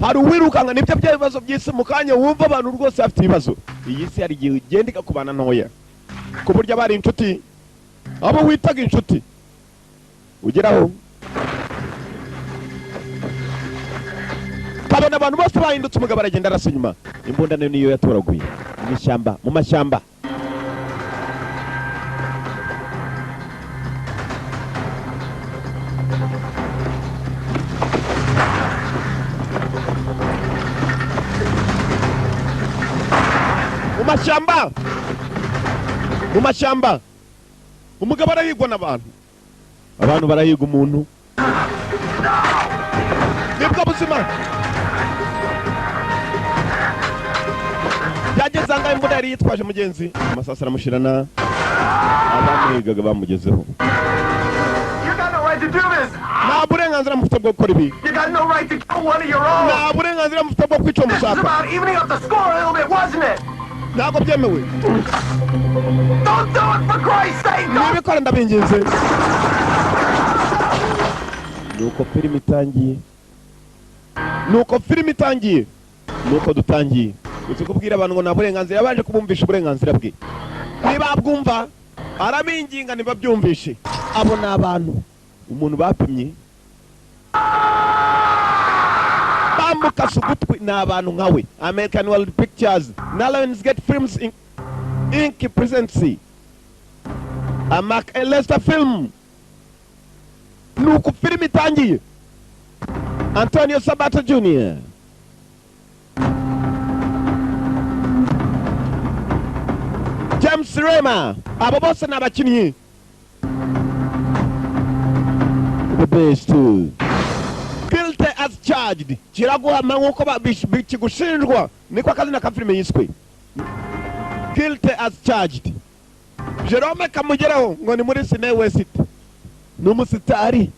hari uwirukanga nibyo by'ibibazo by'isi mu kanya wumva abantu rwose bafite ibibazo. Iyi si hari igihe ugenda ikakubana ntoya ku buryo abari inshuti abo witaga inshuti ugeraho kabona abantu bose bahindutse umugabo aragenda arasa inyuma. Imbunda nayo niyo yatoraguye mu mashyamba. Mu mashyamba umugabo arahigwa n'abantu, abantu barahiga umuntu. Nibwo buzima byageze angahe imbunda yari yitwaje mugenzi amasasa aramushirana abamuhigaga bamugezeho. Nta burenganzira mufite bwo gukora ibi. Nta burenganzira mufite bwo kwica umushaka. Ntabwo byemewe. Nibikora ndabinginze. Nuko filimi itangiye. Nuko dutangiye. Uzi kubwira abantu ngo nta burenganzira, yabaje kubumvisha uburenganzira bwe. Niba bwumva arabinginga niba byumvishe. Abo ni abantu umuntu bapimye bamukasa ugutwi ni abantu nkawe. American World Pictures na Lionsgate Films Inc. presents a Mark A. Lester film. Nuko filimi itangiye. Antonio Sabato Jr. James Remar, abo bose ni abakinnyi. The best. Guilty as charged. Kiraguhama nk'uko bikigushinjwa niko akazina ka filime yiswe. Guilty as charged. Jerome Kamugeraho ngo ni muri Sine West. N'umusitari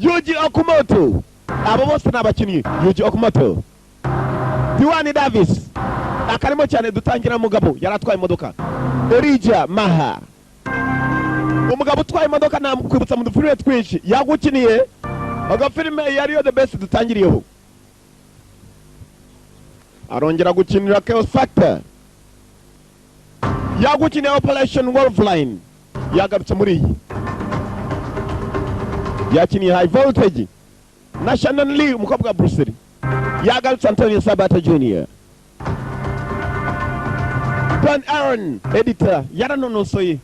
Yuji Okumoto. Abo bose ni abakinnyi. Yuji Okumoto, Diwani Davis akarimo cyane. Dutangira mugabo yaratwaye imodoka. Elijah Maha, umugabo utwaye imodoka namukwibutsa mu dufilime twinshi yagukiniye. Agafilime yariyo The Best dutangiriyeho. Arongera gukinira Chaos Factor. Yagukiniye Operation Wolfline. Yagarutse muri iyi. Yakiniye High Voltage na Shannon Lee umukobwa wa Bruce Lee. Yagarutse Antonio Sabato Jr. Don Aaron editor yaranonosoye.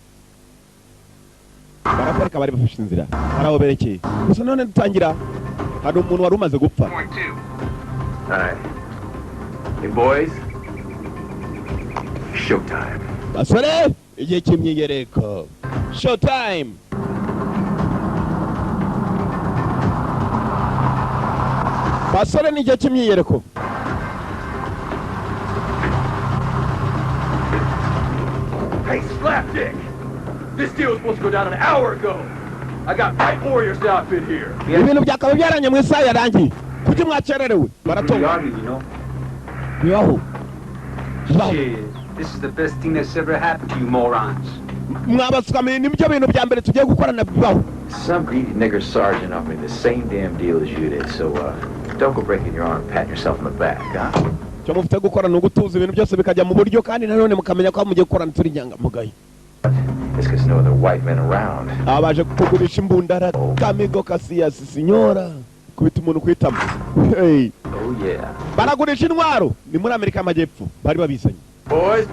Barakwereka bari bafashe inzira araho berekeye. Gusa none dutangira hari umuntu wari umaze gupfa. Hey boys, showtime. Basore igihe cy'imyigereko. Showtime. Basore ni igihe cy'imyigereko. Hey, Slapdick! This deal was supposed to go down an hour ago. I got Fight Warriors outfit here. Ibintu byakaba byaranye mu isaha yarangiye. Kuki mwakererewe? Baratonga. Bibaho. Shit, this is the best thing that's ever happened to you morons. Mwabasukamye nibyo bintu bya mbere tugiye gukorana bibaho. Some greedy nigger sergeant offered me the same damn deal as you did, so don't go breaking your arm, patting yourself on the back, huh? Cyo mufite gukorana ugutuza ibintu byose bikajya mu buryo kandi nanone mukamenya ko mugiye gukorana turi nyangamugayo. It's because no other white men around. Abaje kugurisha imbundara Kamigo Casillas signora kubita umuntu kwitama. Hey. Oh yeah. Baragurisha intwaro ni muri Amerika y'Amajyepfo bari babisanye. Boys,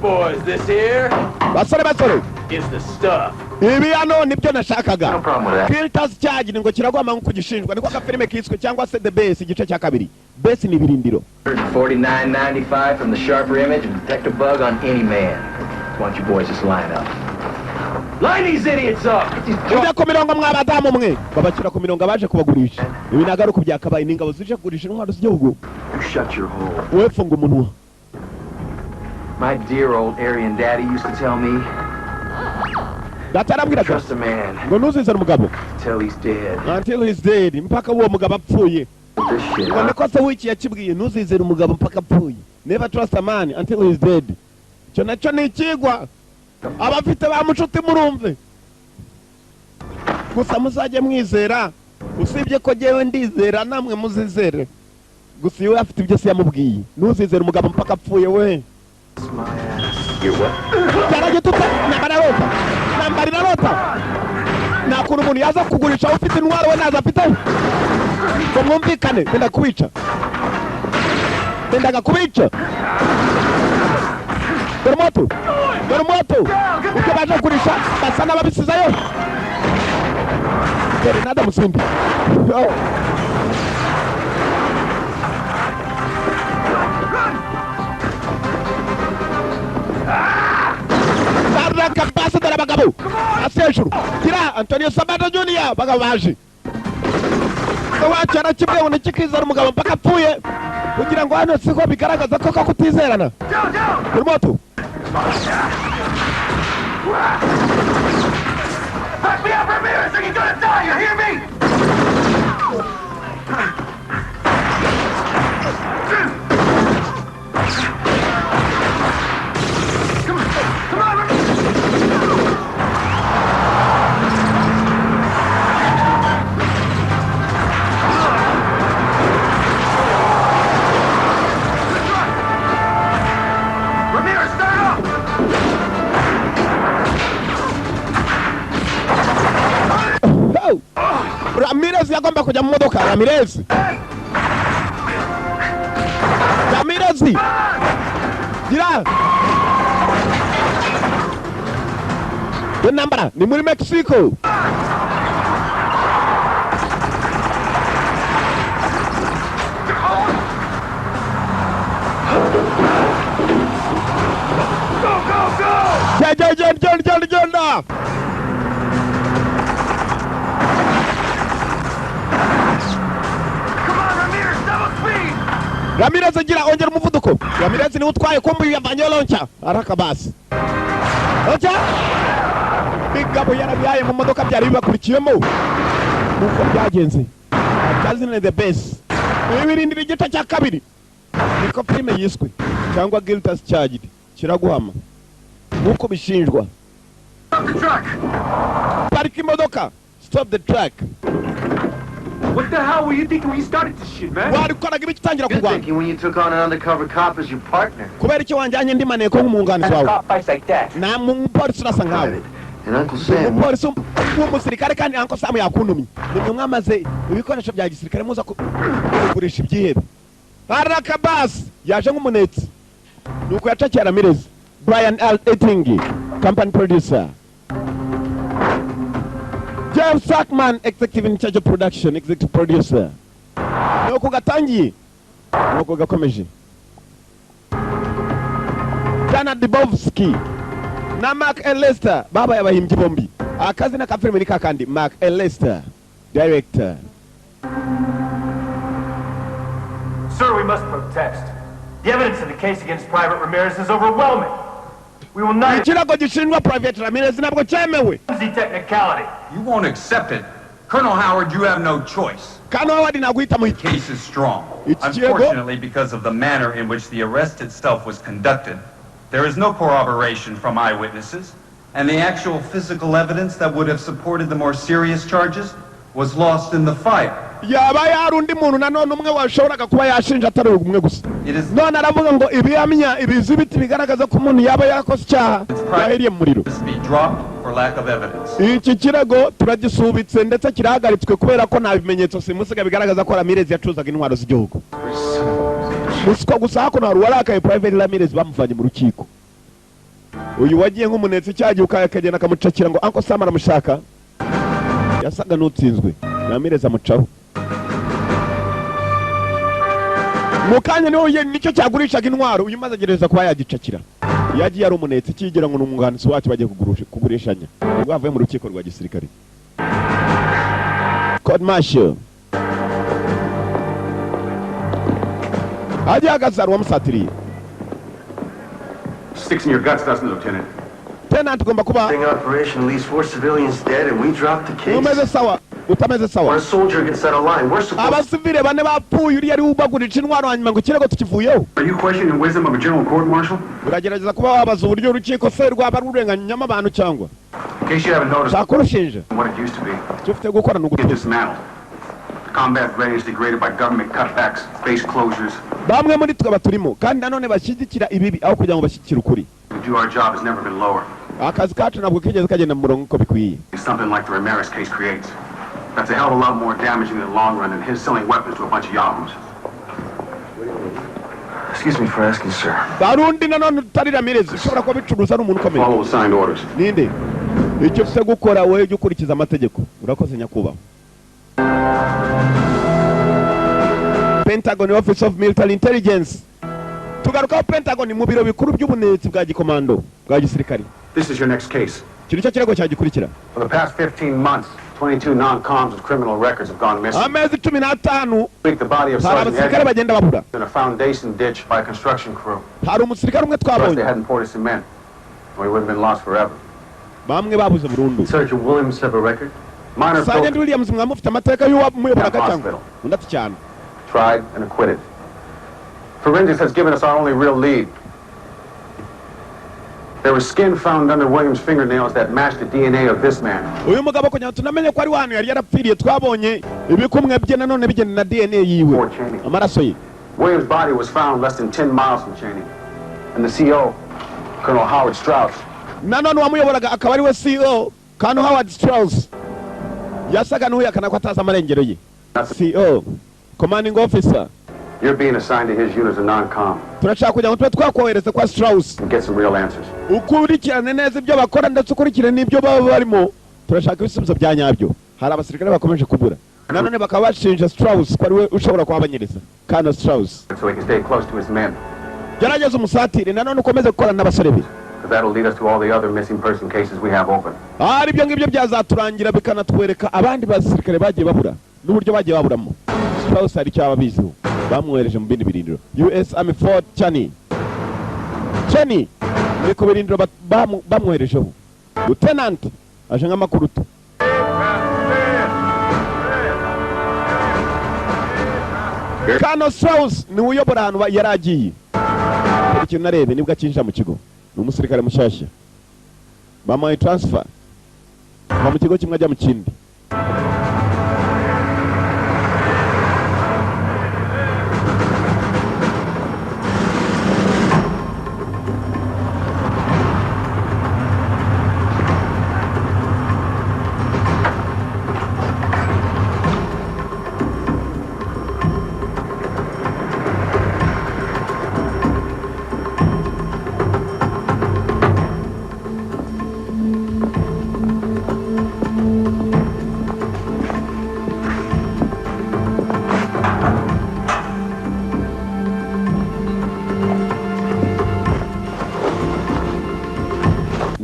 this here Basore is the stuff. Ibi hano nibyo nashakaga. No problem with that. Filters charge ngo kiragwama nko kugishinjwa niko agafilime kiswe cyangwa se The Best igice cya kabiri. Best ni birindiro. $49.95 from the sharper image and detect a bug on any man. Why don't you boys just line up? Line these idiots up! Ujya ku mirongo mw'abadamu mwe babakira ku mirongo abaje kubagurisha. Ibi nagaruka byakabaye n'ingabo zije kugurisha intwaro z'igihugu. You shut your hole. Wewe funga umunwa. My dear old Aryan daddy used to tell me, trust a man ngo ntuzizane umugabo until he's dead. Until he's dead. Mpaka uwo mugabo apfuye. This shit, Ngo niko se wiki yakibwiye ntuzizane umugabo mpaka apfuye. Never trust a man until he's dead. Cyo nacyo ni ikigwa. Abafite ba mucuti murumve. Gusa muzajye mwizera. Usibye ko jewe ndizera namwe muzizere. gusa iyo afite ibyo se yamubwiye ntuzizere umugabo mpaka apfuye we. Yaragituka nambarira rota nta kuntu umuntu yaza kugurisha ufite intwaro we naza afite ngo mwumvikane benda kubica bendaga kubica dore moto uko baje kugurisha basa n'ababisizayo dore nada musindi Kapasa dara bagabo asejuru kira Antonio Sabato Junior bagabo baje wacara kimwe ubona kikizana umugabo mpaka apfuye kugira ngo hano siko bigaragaza ko kakutizerana moto Back me up, Ramirez, or you're gonna die, you hear me? Come on, Ramirez, start up! Ramirez yagomba kujya mu modoka. Ramirez gira nambara ni muri Mexico. John. Ramirez gira ongera umuvuduko. Ramirez ni utwaye kumbi yavanye launcher. Araka basi. Launcher. Bigabo yarabyaye mu modoka byari bibakurikiyemo. Nuko byagenze. Kazine the best. Ibirindira igita cya kabiri. Niko filime yiswe cyangwa Guilty as Charged. Kiraguhama. Nuko bishinjwa. Stop the truck. Park imodoka. Stop the truck. What the hell were you thinking when you started this shit, man? Wari koraga ibitangira You're kugwana. thinking when you took on an undercover cop as your partner. Kubera icyo wanjanye ndi maneko nk'umwunganizi wawe. Cop fights like that. Na mu polisi urasa nkawe. And Uncle Sam. Polisi w'umusirikare kandi Uncle Sam yakuntumye. Nimwe mwamaze ibikoresho bya gisirikare muza kugurisha ibyihebe. Barakabas yaje nk'umunetsi. Nuko yacakira Ramirez. Brian L. Ettingi, company producer. James Sackman, executive in charge of production, executive producer. Nuko gatangiye. Nuko gakomeje. Dana Dibovsky na Mark L. Lester baba yabahimbye bombi. Akazi na kafilme ni kakandi Mark L. Lester, director. Sir, we must protest. The evidence in the case against Private Ramirez is overwhelming. We will not Ikirago gishinjwa Private Ramirez nabwo cyemewe. the technicality. You won't accept it. Colonel Howard, you have no choice. Kano Howard naguita mu The case is strong. It's Diego. Unfortunately, because of the manner in which the arrest itself was conducted, there is no corroboration from eyewitnesses, and the actual physical evidence that would have supported the more serious charges was lost in the fire. yaba yarundi muntu nanone umwe washoboraga kuba yashinja atari umwe gusa. It is None aravuga ngo ibihamya ibizibiti bigaragaza ko umuntu yaba yakoze icyaha yahiriye mu muriro. to be dropped for lack of evidence. Iki kirago turagisubitse ndetse kirahagaritswe kubera ko nta bimenyetso simusiga bigaragaza ko Ramirez yacuzaga intwaro z'igihugu. Musiko gusa hakuno hari warakaye Private Ramirez bamuvanye mu rukiko. Uyu wagiye nk'umunetsi cyagiye ukayakagena akamucakira ngo Uncle Sam aramushaka. Yasaga n'utsinzwe. Ramirez amucaho. Mukanya niho nicyo cyagurishaga intwaro uyu maze agereza kuba yagicakira. Yagiye ari umunetsi kigira ngo n'umwunganizi wacu bagiye kugurishanya. Ubwo avuye mu rukiko rwa gisirikare. Code Marshal. Aje agazara wamusatiriye. Sticks in your guts, doesn't it, Lieutenant? Tena tugomba kuba Sting operation leaves 4 civilians dead and we drop the case. umeze sawa utameze When sawa. a soldier gets out of line, we're supposed Abasivile bane bapfuye uri yari ubagurira intwaro hanyuma ngo kirego tukivuyeho. Are you questioning the wisdom of a general court martial? Uragerageza kuba wabaza uburyo urukiko se rwaba rurenganyamo abantu cyangwa In case you haven't noticed shakurushinja what it used to be, cyo ufite gukora no get gutuza. dismantled. Combat readiness degraded by government cutbacks, base closures. bamwe muri twaba turimo kandi nanone bashyigikira ibibi aho kugira ngo bashyigikire ukuri. To do our job has never been lower. Akazi kacu ntabwo kigeze kagenda mu murongo uko bikwiye. Something like the Ramirez case creates. That's a hell of a lot more damaging in the long run than his selling weapons to a bunch of yahoos. Excuse me for asking, sir. Barundi nanone tutari Ramirez ushobora kuba bicuruza n'umuntu ukomeye. Follow the signed orders. Ninde? Icyo ufite gukora wewe jya ukurikiza amategeko. Urakoze nyakubahwa. Pentagon Office of Military Intelligence. Tugaruka Pentagon mu biro bikuru by'ubunetsi bwa gikomando bwa gisirikare. This is your next case. Kiri cyo kirego cyagikurikira. For the past 15 months, 22 non-coms with criminal records have gone missing. Amezi 15 The body of hari Sergeant abasirikare Edgar bagenda babura. in a foundation ditch by a construction crew. Hari umusirikare umwe Plus, they twabonye. hadn't poured cement, or he would have been lost forever. Bamwe babuze burundu. Sergeant Williams have a record? Minor Sergeant filter, Williams mwamufite amateka y'uwamuyoboraga cyangwa. Hospital. Undati cyane. tried and acquitted. Forensics has given us our only real lead. There was skin found under Williams' fingernails that matched the DNA of this man. Uyu mugabo kugira tunamenye ko ari wanu yari yarapfiriye twabonye ibikumwe bye nanone bigenda na DNA yiwe. Poor Cheney. Amaraso ye. Williams' body was found less than 10 miles from Cheney. And the CO, Colonel Howard Strauss, Nanone wamuyoboraga akaba ari we CEO Colonel Howard Strauss. Yasaga n'uyakana ko ataza amarengero ye. CEO Commanding Officer. you're being assigned to his unit as a non-com Turashaka kugira ngo tube twakohereza kwa Strauss. and get some real answers. Ukurikirane neza ibyo bakora ndetse ukurikirane n'ibyo baba barimo. Turashaka ibisubizo bya nyabyo. Hari abasirikare bakomeje kubura. Nanone bakaba bashinja Strauss ko ari we ushobora kuhabanyiriza. Colonel Strauss. So he can stay close to his men. Gerageza umusatire nanone ukomeze gukorana n'abasore be. Because that'll lead us to all the other missing person cases we have open. Hari ibyo ngibyo byazaturangira bikanatwereka abandi basirikare bagiye babura n'uburyo bagiye baburamo. Strauss hari icyo ababiziho. Bamwohereje mu bindi birindiro. US Army Fort Cheney. Cheney muri ku birindiro bamwoherejeho. Lieutenant aje nk'amakurutu. Colonel Strauss ni uyobora ahantu yari agiye. Ikintu narebe nibwo akinjira mu kigo. Ni umusirikare mushyashya. Bamuhaye transfer. Va mu kigo kimwe ajya mu kindi.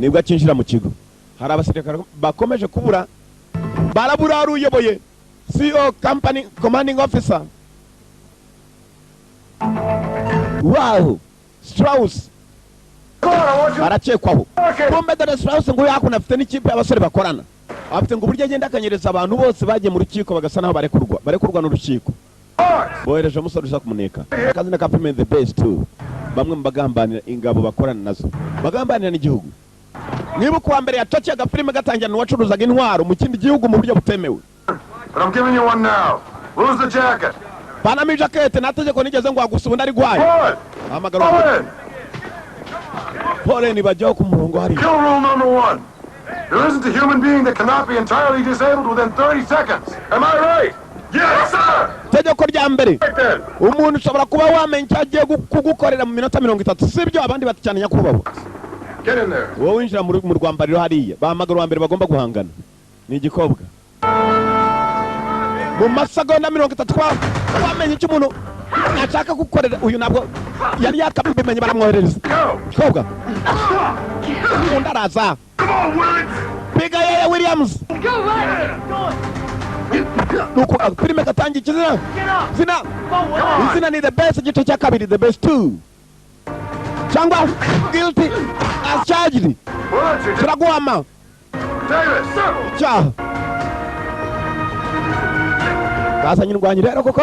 Nibwo akinjira mu kigo. Hari abasirikare bakomeje kubura. Barabura ari uyoboye CEO Company Commanding Officer. Wow! Strauss barakekwaho. Kumbe dore Strauss ngo yakuna afite n'ikipe y'abasore bakorana. Afite ngo uburyo agenda akanyereza abantu bose bagiye mu rukiko bagasa naho barekurwa n'urukiko. Bohereje umusore ushaka kumuneka. Akazina ka film the best too. Bamwe mu bagambanira ingabo bakorana nazo. Bagambanira n'igihugu. Niba kuwa mbere yatokeye agafilime gatangira n'uwacuruzaga intwaro mu kindi gihugu mu buryo butemewe. But I'm giving you one now. Lose the jacket. Panami jacket nategeko nigeze ngo agusubunda ari gwaye. Forward. Hamagara. Forward. Pole ni bajya ku murongo hari. Kill rule number 1. There isn't a human being that cannot be entirely disabled within 30 seconds. Am I right? Yes, sir. Tegeko rya mbere. Right then. Umuntu ushobora kuba wamenye cyagiye kugukorera mu minota 30. Sibyo abandi baticyane nyakubahwa. Get in there. Wowe winjira mu rwambariro hariya. Bahamagara wa mbere bagomba guhangana. Ni igikobwa. Mu masegonda 30 wamenye icyo umuntu ashaka gukorera uyu nabwo yari yakabimenye baramwoherereza. Kobwa. Undaraza. Come on, Williams. Piga yeye Williams. Go right. Nuko filime gatangiye ikizina. Zina. Izina ni the best igice cya kabiri the best 2. Cyangwa guilty as charged. Turaguhama. Davis. Cyaha. Bazanye indwanyi rero koko.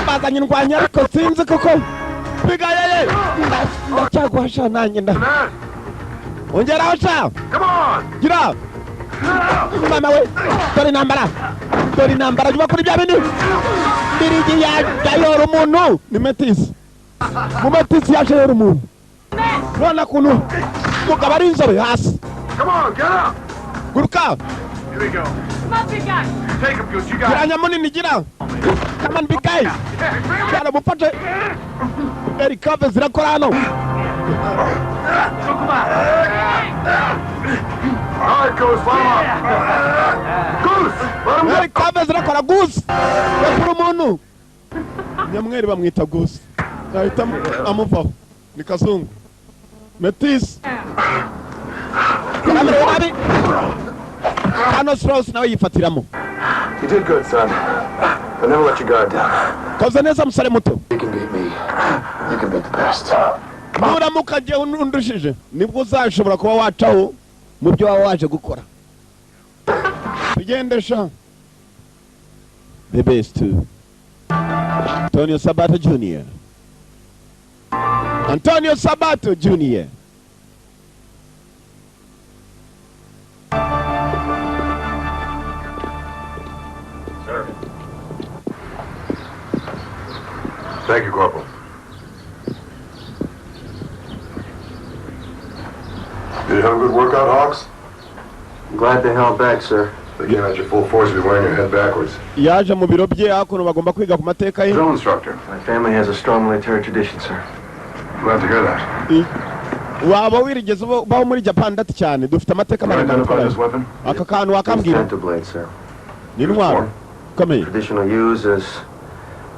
Bazanye indwanyi ariko sinzi koko. Piga yeye. Ndacyagwasha nanjye nda. Ongeraho cha. Come on. Gira. Mama we. Dore nambara. dore intambara nyuma kuri bya bindi birigi yayora umuntu ni Metis mu Metis yaje yora umuntu nona kuno mugabo ari inzobe hasi. Come on, get up! Guruka Here we go. Come on, big guy. Take him, Goose. You got kiranya munini gira. Come on big guy. Kana mufate eri kave zirakora hano. All right, Goose, follow up. Goose, let him Eri kave zirakora Goose. Yakuru umuntu. Nyamweri bamwita Goose. Ahita amuvaho. Ni kazungu. Metis. Kamera wabi. Kano Strauss nawe yifatiramo. You did good, son. But never let your guard down. Koze neza musare muto. You can beat me. You can beat the best. Nuramuka je undushije nibwo uzashobora kuba wacaho mu byo waba waje gukora. Tugendesha. The best. Antonio Sabato Jr. Antonio Sabato Jr. Thank you, Corporal. Did you have a good workout, Hawks? I'm glad they held back, sir. They came at your full force if you're wearing your head backwards. Yaje mu biro bye hakuno bagomba kwiga ku mateka ye. Drill instructor. My family has a strong military tradition, sir. Glad to hear that. Waba wirigeze baho muri Japan ndati cyane dufite amateka Can you identify this maremare. weapon? Aka kantu It's wakambwira Tento blade, sir. ni intwaro komeye. Traditional use as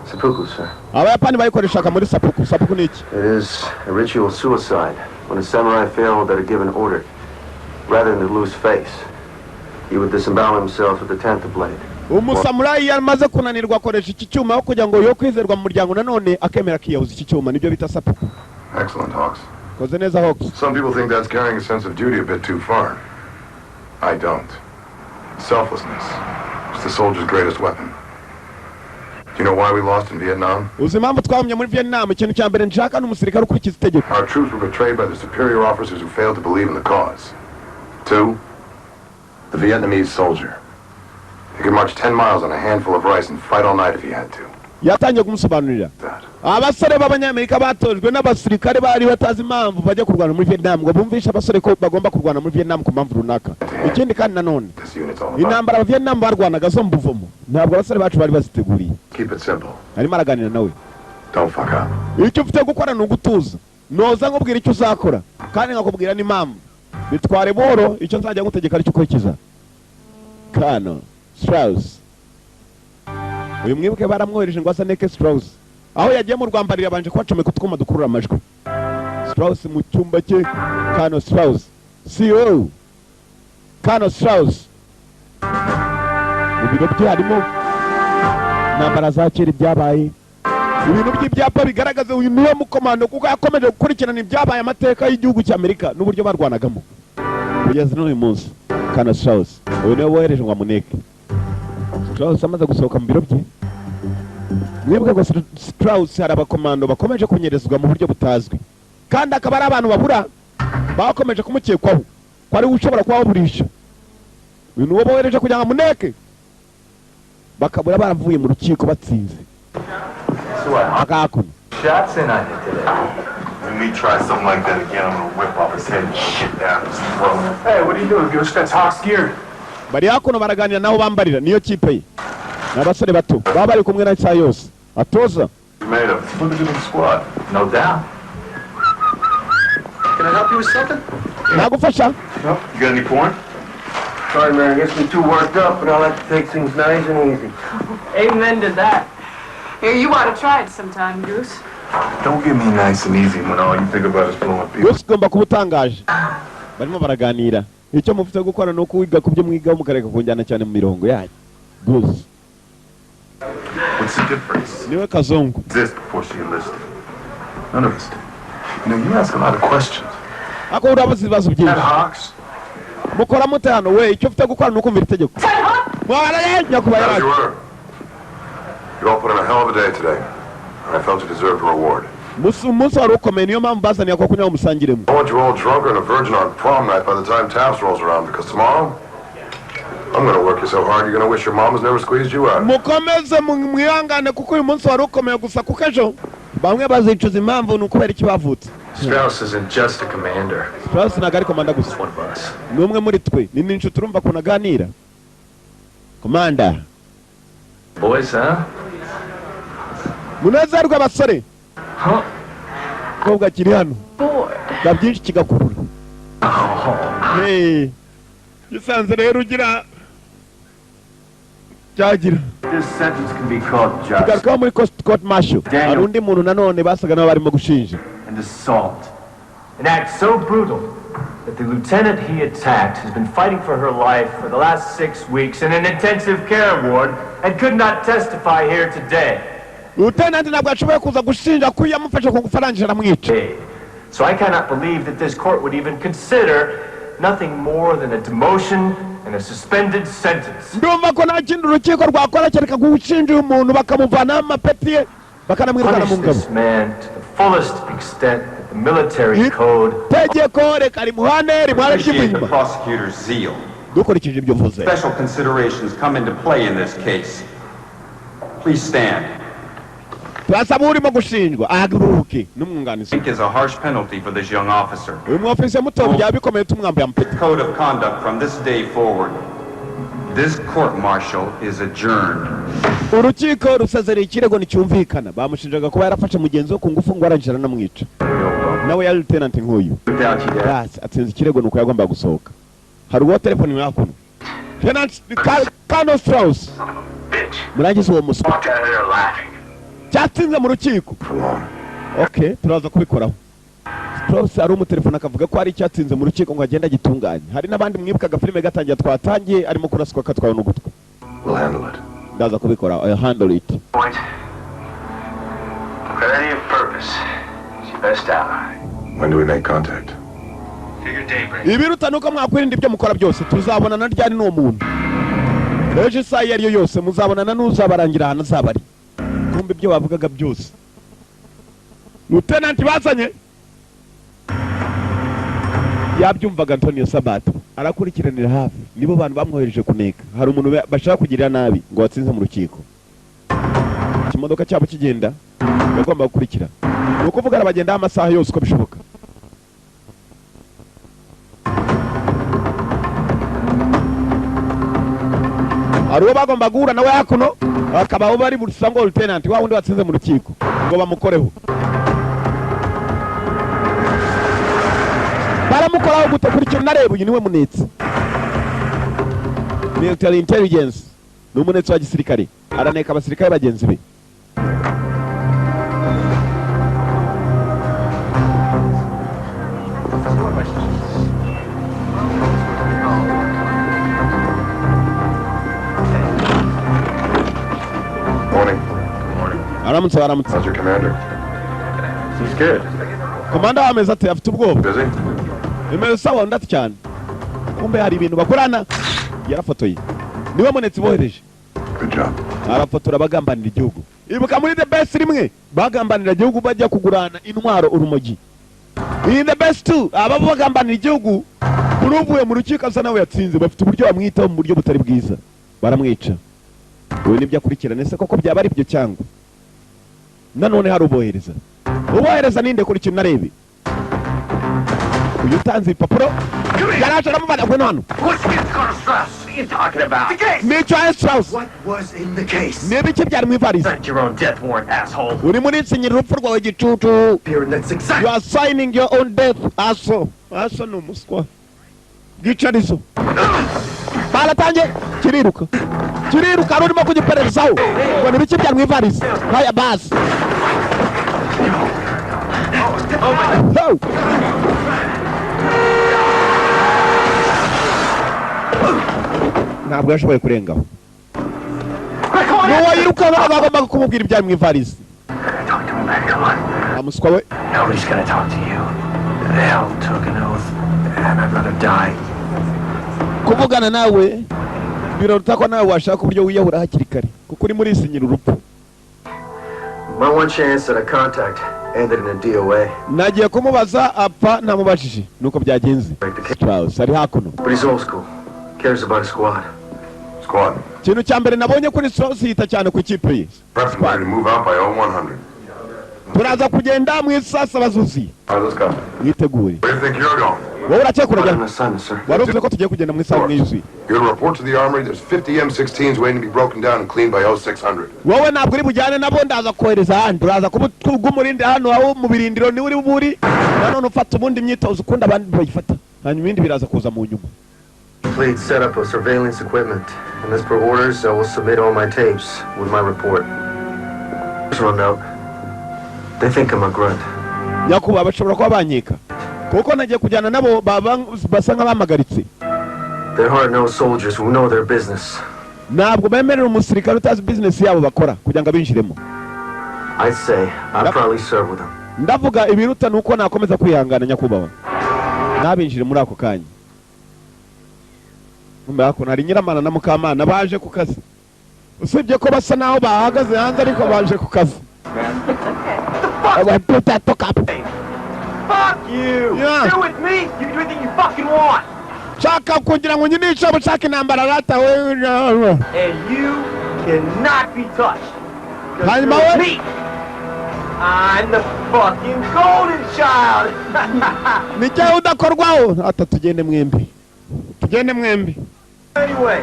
seppuku, sir. Abayapani bayikoreshaga muri sapuku. Sapuku ni iki? It is a ritual suicide when a samurai failed at a given order. Rather than to lose face, he would disembowel himself with the Tento blade. Umusamurai yamaze kunanirwa akoresha iki cyuma kugira ngo yo kwizerwa mu muryango nanone akemera kiyahuza iki cyuma nibyo bita sapuku. Excellent, Hawks. Koze neza Hawks. Some people think that's carrying a sense of duty a bit too far. I don't. Selflessness is the soldier's greatest weapon. Do you know why we lost in Vietnam? Uzi impamvu twahumye muri Vietnam ikintu cya mbere nshaka n'umusirikare ukurikiza itegeko. Our troops were betrayed by the superior officers who failed to believe in the cause. 2, the Vietnamese soldier. He could march 10 miles on a handful of rice and fight all night if he had to. Yatangiye kumusobanurira. That. Abasore b'abanyamerika batojwe n'abasirikare bari batazi impamvu bajya kurwana muri Vietnam ngo bumvishe abasore ko bagomba kurwana muri Vietnam ku mpamvu runaka. Ikindi kandi nanone This unit's all about. intambara aba Vietnam barwanaga zo mbuvomo ntabwo abasore bacu bari baziteguriye. Keep it simple. Arimo araganira nawe. Don't fuck up. Icyo ufite gukora ni ugutuza. Noza nkubwira icyo uzakora kandi nkakubwira n'impamvu. Bitware boro icyo nzajya ngutegeka aricyo ukurikiza. Kano Strauss. Uyu mwibuke baramwohereje ngo asaneke Strauss. Aho yagiye mu Rwambarira banje kwacomeka utwuma dukurura amajwi. Strauss mu cyumba cye. Kano Strauss. CEO. Kano Strauss. Mu biro bye harimo intambara za kera ibyabaye. Ibintu by'ibyapa bigaragaza uyu niwe mukomando kuko yakomeje gukurikirana ibyabaye amateka y'igihugu cy'Amerika n'uburyo barwanagamo. Kugeza n'uyu munsi. Kano Strauss. Uyu niwe wohereje ngo amuneke. Strauss amaze gusohoka mu biro bye. Mwibuke ko Strauss hari abakomando bakomeje kunyerezwa mu buryo butazwi. Kandi akaba ari abantu babura bakomeje kumukekwaho ko ari ushobora kuba waburisha. Uyu niwe bohereje kugira ngo amuneke. Bakabura baravuye mu rukiko batsinze. Akakuno. Shots in on you today. When we try something like that again, I'm gonna whip off his head and shit down his throat. Hey, what are you doing, Goose? That's Hawks gear. Bari hakuno baraganira naho bambarira niyo kipe ye. N'abasore bato baba bari kumwe na saa yose. Atoza. You made a good squad. No doubt. Can I help you with something? Nagufasha. You got any porn? Sorry, Mary, gets me too worked up, but I like to take things nice and easy. Amen to that. Here, you ought to try it sometime, Goose. Don't give me nice and easy when all you think about is blowing people. Gusa ugomba kuba utangaje. Barimo baraganira. Icyo mufite gukora no kwiga kubyo mwiga mukareka kunjyana cyane mu mirongo yanyu. Gusa. What's the difference? Niwe kazungu. This before she enlisted. None of us did. You know, you ask a lot of questions. Ako urabaza ibibazo That byinshi. Hawks? Mukora mute hano we icyo ufite gukora ni ukumvira itegeko. Mwara yenya kuba As you yaraje. were. You all put in a hell of a day today. And I felt you deserved a reward. Umunsi wari ukomeye niyo mpamvu bazaniye ko kunywa musangiremo. I want you all drunker and a virgin on prom night by the time Taps rolls around, because tomorrow, I'm gonna work you so hard you're gonna wish your mom has never squeezed you out. mukomeze mwihangane kuko uyu munsi wari ukomeye gusa kuko ejo bamwe bazicuza impamvu ni ukubera iki bavutse. Strauss isn't just a commander. Strauss ntabwo ari komanda gusa, One of us. ni umwe muri twe. Ni n'inshuti urumva ukuntu aganira. Komanda Boys, huh? munezerwe abasore, Huh? kobwa kiri hano Bored. ga byinshi kigakurura. Oh. Hey, gisanze rero ugira cyagira This sentence can be called just kigarukaho muri court martial. Daniel. Hari undi muntu nanone basaga nabo barimo gushinja. an assault. An act so brutal that the lieutenant he attacked has been fighting for her life for the last 6 weeks in an intensive care ward and could not testify here today. Lieutenant ntabwo ashoboye kuza gushinja ko yamufashe ku gufarangije aramwica. So I cannot believe that this court would even consider nothing more than a demotion and a suspended sentence. Ndumva ko nta kindi urukiko rwakora kereka gushinja uyu muntu bakamuvanaho amapeti ye bakanamwirukana mu Punish ngabo. this man to the fullest extent that the military code. Tegeko reka rimuhane rimware Appreciate the ry'inyuma. prosecutor's zeal. Dukurikije ibyo mvuze. Special considerations come into play in this case. Please stand. Turasaba urimo gushinjwa ahaguruke n'umwunganizi. Is a harsh penalty for this young officer. Uyu mwofisiye muto byaba bikomeye tumwambuye amapeti. Code of conduct from this day forward. This court-martial is adjourned. Urukiko rusezereye ikirego nticyumvikana. Bamushinjaga kuba yarafashe mugenzi we ku ngufu ngo arangije aranamwica. Nawe yari lieutenant nk'uyu. Yes, atsinze ikirego nuko yagomba gusohoka. Hari uwo telefoni yakuno. Lieutenant Colonel Strauss. Murangiza uwo muswa. Cyatsinze mu rukiko. Okay, turaza kubikoraho. Strauss ari umutelefone akavuga ko hari icyatsinze mu rukiko ngo agenda gitunganye. Hari n'abandi mwibukaga filime gatangiye twatangiye arimo kuraswa katwawe n'ugutwi. We'll handle it. Ndaza kubikora. I'll handle it. Point. Clarity of purpose. It's your best ally. When do we make contact? Figure daybreak. Ibiruta nuko mwakwirinda ibyo mukora byose. Tuzabonana ryari n'uwo muntu. Ejo isaha iyo ariyo yose muzabonana n'uzabarangira ahantu azaba ari. Kumbe ibyo bavugaga byose. Lieutenant bazanye yabyumvaga Antonio Sabato arakurikiranira hafi. Nibo bantu bamwohereje kuneka. Hari umuntu bashaka kugirira nabi ngo watsinze mu rukiko. Ikimodoka cyabo kigenda bagomba gukurikira. Nuko uvugana bagenda amasaha yose uko bishoboka. Hari uwo bagomba guhura nawe hakuno bakabaho bari mu rusango lieutenant wa wundi watsinze mu rukiko ngo bamukoreho. Baramukoraho gute kuri cyo nareba uyu niwe munetsi. Military intelligence ni umunetsi wa gisirikare araneka abasirikare bagenzi be. Morning. Aramutse baramutse. How's your commander? He's good. Komanda wameze ati afite ubwoba. Busy? Imeze sawa ndati cyane. Kumbe hari ibintu bakorana yarafotoye. Niwe munetsi bohereje. Good job. Arafotora bagambanira igihugu. Ibuka muri The Best rimwe bagambanira igihugu bajya kugurana intwaro urumogi. In The Best 2 aba bagambanira igihugu uruvuye mu rukiko asa nawe yatsinze bafite uburyo bamwitaho mu buryo butari bwiza. Baramwica. Ubu nibyo akurikirana se koko byaba ari byo cyangwa. Nanone hari ubohereza. Ubohereza ninde kuri kintu narebe. Uyu tanze ipapuro. Yaraje aramubana kwe nano. What's Strauss? What are you talking about? The case! Nicho Strauss. What was in the case? Niba iki byari mu ivarisi. Sign your own death warrant, asshole. Uri muri nsinyira urupfu rwawe gicucu. Here, that's You exactly. are signing your own death. Aso ni umuswa. Gicarizo. Baratangiye kiriruka. Kiriruka rurimo kugiperezaho. Ngo ni biki byari mu ivarisi. Haya basi. Oh. Ntabwo yashoboye kurengaho. Nuwo yiruka bagomba kumubwira ibya mu ivarisi. Talk to me, man. Come on. Amuswa we. Nobody's gonna talk to you. Hell took an oath, and I'd rather die. Kuvugana nawe biraruta ko nawe washaka uburyo wiyahura hakiri kare kuko uri muri sinyira urupfu. My one chance at a contact ended in a DOA. Nagiye kumubaza apfa namubajije nuko byagenze. Strauss ari hakuno. But he's old school. Cares about his squad. Squad. Kintu cya mbere nabonye kuri Strauss yita cyane ku kipe ye. Preps ready to move out by 0100. Turaza kugenda mu isasa bazuzi. All right, let's go. Yitegure. Where do you think you're going? Wowe urakekura Right in jya. the sun, sir. Waruvuze ko tugiye kugenda mu isaha mw'ijwi. You're to report to the armory. There's 50 M16s waiting to be broken down and cleaned by 0600. Wowe ntabwo uri bujyane nabo ndaza kohereza handi. Uraza kubumurinde hano aho mu birindiro ni uri buri. Nanone ufata ubundi myitozo ukunda abandi bayifata. Hanyuma ibindi biraza kuza mu nyuma. Complete setup of surveillance equipment. And as per orders, I will submit all my tapes with my report. Personal note. They think I'm a grunt. Nyakuba bashobora kuba banyika. Kuko nagiye kujyana nabo basa nk'abamagaritse. They're hard-nosed soldiers who know their business. Ntabwo bemerera umusirikare utazi business yabo bakora kugira ngo abinjiremo. I'd say I'd probably serve with them. Ndavuga ibiruta nuko nakomeza kwihangana nyakubawa. Nabinjire muri ako kanya. Mbako nari Nyiramana na Mukamana baje ku kazi. Usibye ko basa naho bahagaze hanze ariko baje ku kazi. Put that talk up. Fuck you! Yeah. Stay with me! You can do anything you fucking want! Chaka kugira ngo nyinisha bushaka intambara rata we. And you cannot be touched. 'Cause Hanyuma you're we. me! I'm the fucking golden child! Nijya udakorwaho ata tugende mwembi. Tugende mwembi. Anyway,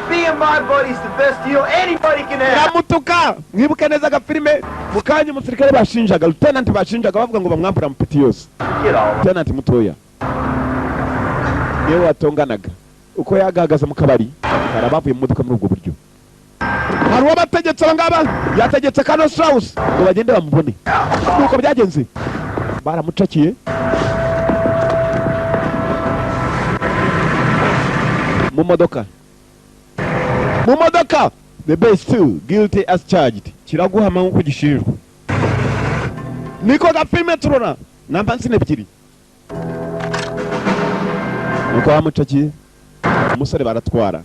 being my buddy's the best deal anybody can have! Ramutuka mwibuke neza agafilime mukanya umusirikare bashinjaga lieutenant bashinjaga bavuga ngo bamwambura mupiti yose. Get all Lieutenant mutoya yewe watonganaga uko yagahagaze mu kabari karabavuye mu modoka muri ubwo buryo. Hari uwabategetse abangaba yategetse Kano Strauss ngo bagende bamubone. Nuko byagenze baramucakiye. Mu modoka the best too guilty as charged kiraguhama nko gishinjwa. Niko gafilme turona namba nsine ebyiri. Nuko bamucakiye umusore baratwara.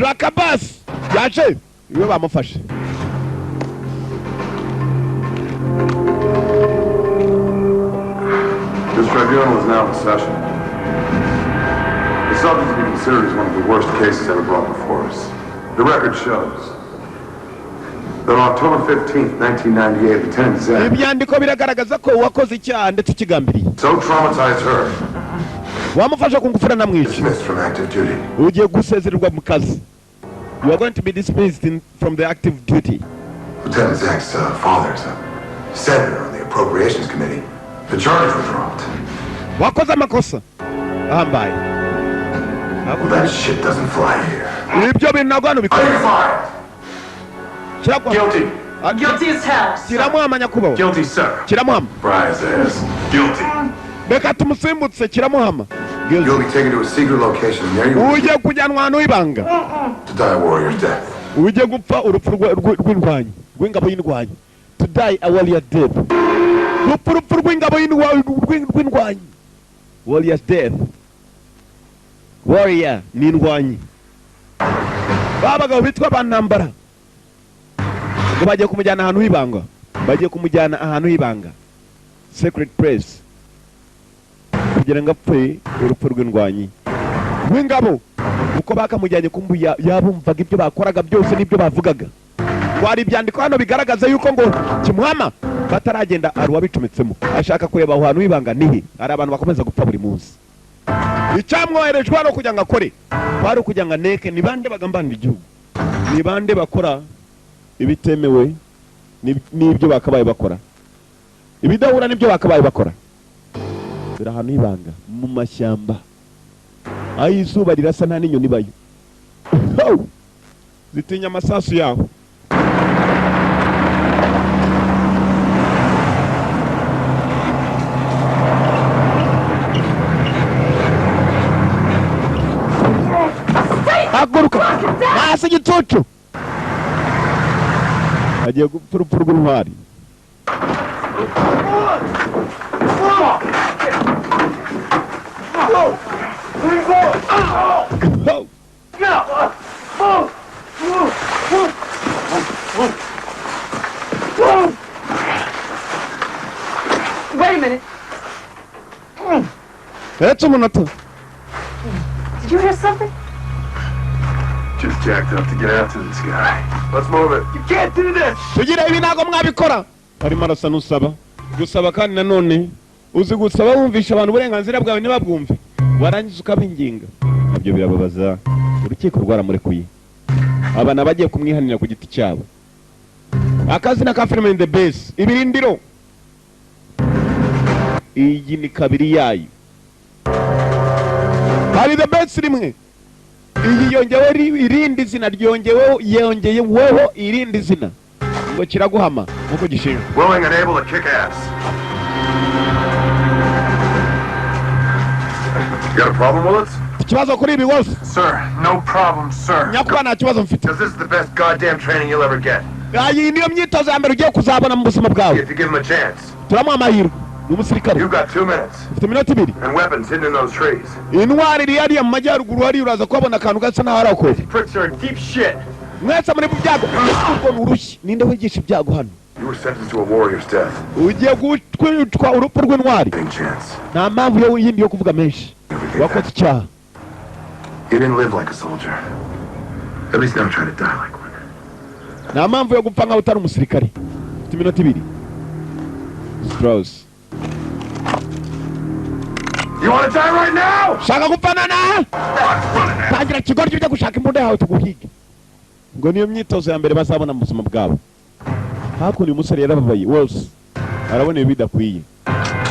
Rakabas yaje iwe bamufashe. This tribunal is now in session. The subject to be considered is one of the worst cases ever brought before us. The record shows that on October 15th, 1998, Lieutenant Zen Ibyandiko biragaragaza ko wakoze icyaha ndetse kigambiriye. so traumatized her, Wamufasha kungufura na mwici. dismissed from active duty. Ugiye gusezererwa mu kazi. You are going to be dismissed from the active duty. Lieutenant Zeng's father is a senator on the Appropriations Committee. The charges were dropped. Wakoze amakosa. Ahambaye. Well, that shit doesn't fly here. Ibyo binagwano Are bikora. you fired? Kirakwa. Guilty. Guilty as hell. Kiramuhama nyakubaho. Guilty, sir. Kiramuhama. Fry's ass. Guilty. Reka tumusimbutse kiramuhama. You'll be taken to a secret location. There you will Uje kujyanwa ahantu h'ibanga. to die a warrior's death. Uje gupfa urupfu rw'indwanyi. Rw'ingabo y'indwanyi. To die a warrior's death. Urupfu rw'ingabo y'indwanyi. Warrior's death. Warrior ni indwanyi. Babagabo bitwa bantambara. Ngo bagiye kumujyana ahantu h'ibanga. Bagiye kumujyana ahantu h'ibanga. Secret place. Kugira ngo apfe urupfu rw'indwanyi. Rw'ingabo. Uko bakamujyanye kumbu yabumvaga ibyo bakoraga byose n'ibyo bavugaga. Wari ibyandiko hano bigaragaza yuko ngo Kimuhama bataragenda ari wabicometsemo. Ashaka kureba aho hantu h'ibanga nihe. Hari abantu bakomeza gupfa buri munsi. icyamwoherejwe hano kugira ngo akore kwari kugira ngo aneke ni bande bagambanira igihugu, ni bande bakora ibitemewe n'ibyo bakabaye bakora, ibidahura n'ibyo bakabaye bakora. Biri ahantu h'ibanga mu mashyamba aho izuba rirasa nta n'inyoni bayo zitinya amasasu yaho. Haguruka hasi igicucu, agiye gupfa urupfu rw'intwari. Wait a minute. That's a minute. Did you hear something? Just jacked up to get after this guy. Let's move it. You can't do this! Tugira ibi ntago mwabikora. Arimo arasa n'usaba gusaba, kandi nanone uzi gusaba wumvisha abantu uburenganzira bwawe ntibabwumve, warangiza ukabinginga. Ibyo birababaza. Urukiko rwaramurekuye, abana bagiye kumwihanira ku giti cyabo. Akazina ka Film in the Base ibirindiro, iyi ni kabiri yayo. Hari the Base rimwe, iyi yongewe irindi zina ryongeweho, yongeyeho irindi zina ngo kiraguhama nkuko gishinzwe. Willing and able to kick ass. You got a problem, Willits? Ikibazo kuri ibi wose? Sir, no problem, sir. Nyakuba nta kibazo mfite. Because this is the best goddamn training you'll ever get. Iyi niyo myitozo ya mbere ugiye kuzabona mu buzima bwawe. If you give him a chance. Turamuha amahirwe. Ni umusirikare. You've got 2 minutes. Ufite iminota 2. And weapons hidden in those trees. Intwari iri hariya mu majyaruguru hari uraza kubona akantu gasa naho ari akoze. Pricks are in deep shit. Mwese muri byago urwo nurushyi. Ninde wigisha ibyago hano? You were sentenced to a warrior's death. Ugiye kwitwa urupfu rw'intwari. Nta mpamvu yo yindi yo kuvuga menshi. Wakoze icyaha. You didn't live like a soldier. At least never try to die like one. Nta mpamvu yo gupfa nkaho utari umusirikare. Ufite iminota 2. Strauss. You want to die right now? Shaka gupana na? Tangira kigoryi ujya gushaka imbunda yawe tuguhige. Ngo niyo myitozo ya mbere bazabona mu buzima bwabo. Hakuno umusore yarababaye wose. Arabona ibidakwiye.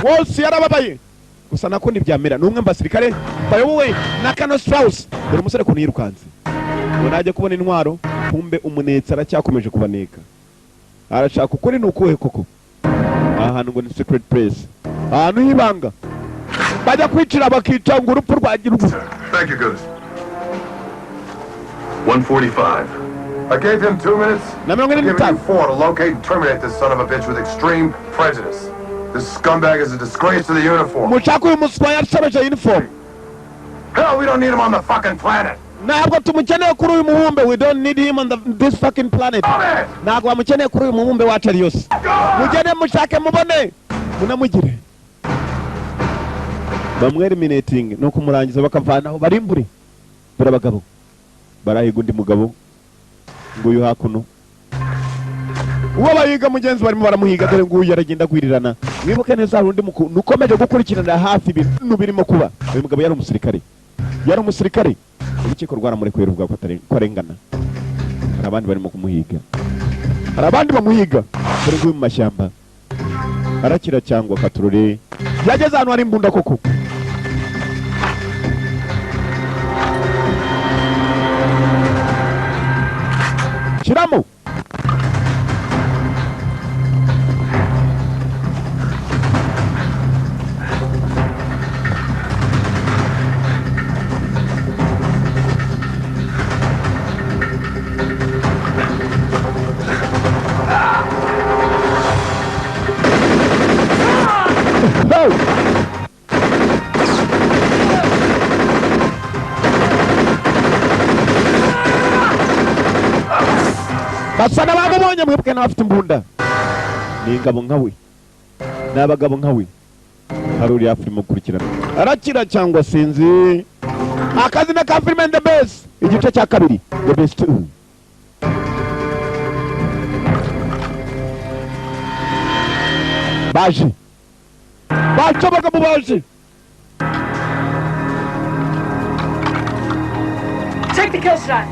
Wose yarababaye. Gusa nako ntibyamera. Numwe mbasirikare bayobowe na Kano Strauss. Dore umusore kuntu yirukanze. Ngo najye kubona intwaro, kumbe umunetsi aracyakomeje kubaneka. Arashaka ukuri nukuhe koko. Ahantu ngo ni secret place. Ahantu hibanga. Bajya kwicira bakica ngo urupfu rwagira ubu. Thank you, Goose. 1:45. I gave him 2 minutes. Na mirongo ine I'm giving you n'itanu. 4 to locate and terminate this son of a bitch with extreme prejudice. This scumbag is a disgrace to the uniform. Mushaka uyu muswa yasabeje uniform. Hell, we don't need him on the fucking planet. Ntabwo tumukeneye kuri uyu mubumbe. We don't need him on this fucking planet. Ntabwo bamukeneye kuri uyu mubumbe wacu ari yose. Mugende mushake mubone munamugire. Bamwe eliminating no kumurangiza bakavanaho barimbure. Bura abagabo barahiga undi mugabo ngo uyu hakuno uwo bahiga mugenzi barimo baramuhiga, dore ngo uyu yaragenda kwirirana. Mwibuke neza undi nukomeje gukurikirana hafi ibintu birimo kuba. Uyu mugabo yari umusirikare. Urukiko rwaramurekuye ruvuga ko arengana. Hari abandi barimo kumuhiga, hari abandi bamuhiga, dore ngo uyu mu mashyamba arakira cyangwa katurore yageze ahantu hari imbunda koko. Shiramo basa n'abamubonye. Mwibuke n'abafite imbunda. Ni ingabo nkawe, ni abagabo nkawe. Hari uri hafi urimo gukurikirana arakira cyangwa sinzi. Akazina ka Film in the Base igice cya 2 The Base 2. baje abagabo baje. the kill shot.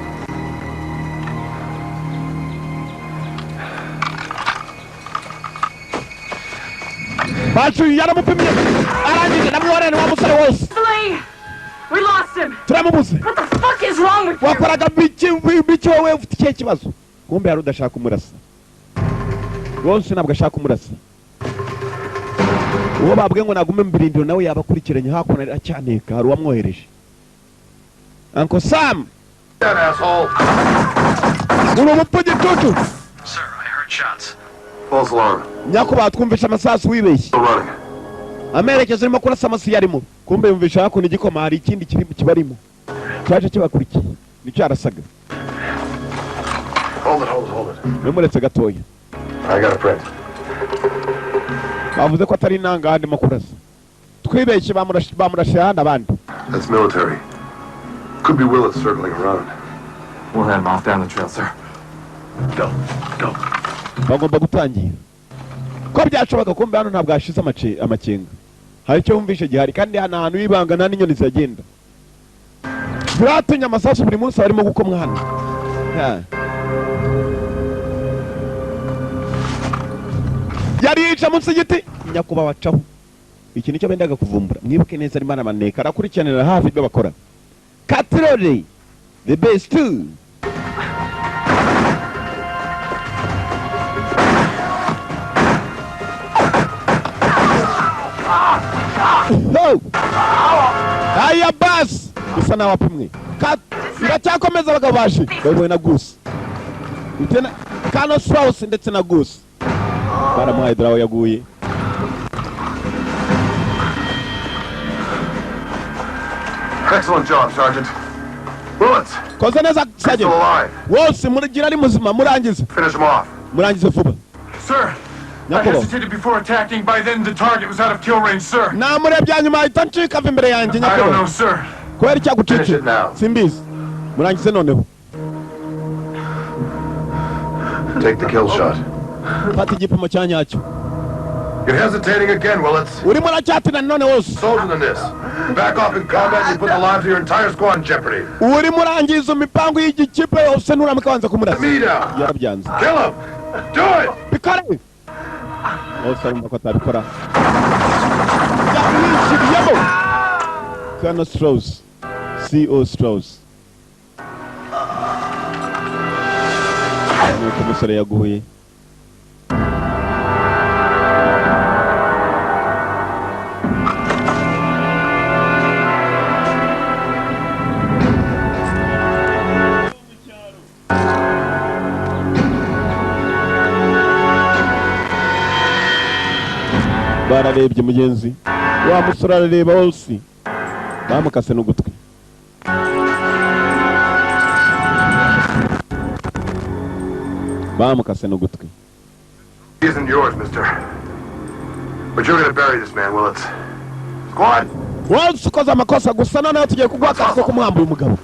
Bacu yaramupimye arangije namworene wa musore wose. Flee! We lost him. Turamubuze. What the fuck is wrong with you? Wakoraga biki wowe ufite ikihe kibazo? Kumbe yari udashaka kumurasa. Wose nabwo ashaka kumurasa. Uwo babwiye ngo nagume mbirindiro nawe yabakurikiranye hakonera cyaneka hari uwamwohereje. Uncle Sam. That asshole. Uno mupuje tutu. Sir, I heard shots. False alarm. Nyako batwumvisha amasasu wibeshye. Still running. Amerekeje arimo kurasa amasu yarimo. Kumbe yumvisha hako n'igikoma hari ikindi kibarimo. Cyaje kibakurikiye. Nicyo arasaga. Hold it. Memuretse gatoya. I got a print. Bavuze ko atari nanga handi makurasa. Twibeshye bamurashe handi abandi. That's military. Could be Willis circling around. We'll head him off down the trail, sir. Go. Bagomba gutangira. Ko byashoboka kumbe hano ntabwo hashize amakenga. Hari icyo wumvishe gihari kandi hano ahantu wibanga nta n'inyoni zagenda. Biratunye amasasu buri munsi barimo gukomwa hano. Yari yica munsi y'igiti nyakuba wacaho. Iki nicyo bendaga kuvumbura. Mwibuke neza ari mana maneka arakurikiranira hafi ibyo bakora. Catrolli, the best too. No! Aya bas! Bisa na wapimwe. Iracyakomeza abagabo baje. Bayobowe na Goose. Utena Colonel Strauss ndetse na Goose. Baramuhaye draw yaguye. Excellent job, Sergeant. Bullets. Koze neza Still Sergeant. alive. Wose murigira ari muzima murangize. Finish him off. Murangize vuba. Sir, I Nyakubahwa. hesitated before attacking. By then, the target was out of kill range, sir. Namurebye nyuma ahita ncika ava imbere yanjye I don't know, nyakubahwa. sir. Kubera icyagucitse. Finish it now. Simbizi. Murangize noneho. Take the kill shot. Fata igipimo cya nyacyo. You're hesitating again, Willits. Urimo uracyatina none wose. Soldier than this. Back off in combat and you put the lives of your entire squad in jeopardy. Urimo urangiza imipango y'igikipe yose nuramika wanza kumurasa. Me down. Yarabyanze. Kill him. Do it. Bikore. Wose arumva ko atabikora. Yamwishiriyemo. Colonel Strauss. C.O. Strauss. Nuko umusore yaguye. Bararebye mugenzi. Wa musore arareba wose. Bamukase n'ugutwi. Bamukase n'ugutwi. He isn't yours, mister. But you're gonna bury this man, Willits. Squad. Wose ukoze amakosa gusa noneho tugiye kuguha akazi ko kumuhambura umugabo.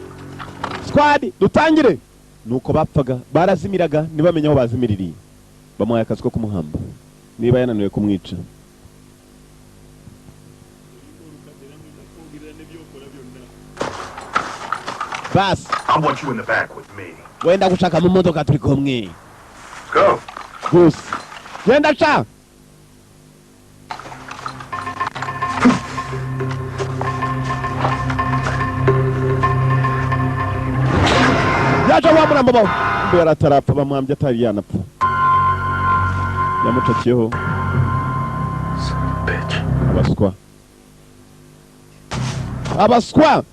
Squad dutangire. Nuko bapfaga barazimiraga ntibamenye aho bazimiririye. Bamuhaye akazi ko kumuhamba. Niba yananiwe kumwica. Bas. I want you in the back with me. Wenda gushaka mu modoka turi kumwe. Let's go. Goose. Genda cha. Yaje wamuramba bawo. Mbera tarapfa bamwambye atari yanapfa. Yamucakiyeho. Bitch. Abaswa. Abaswa.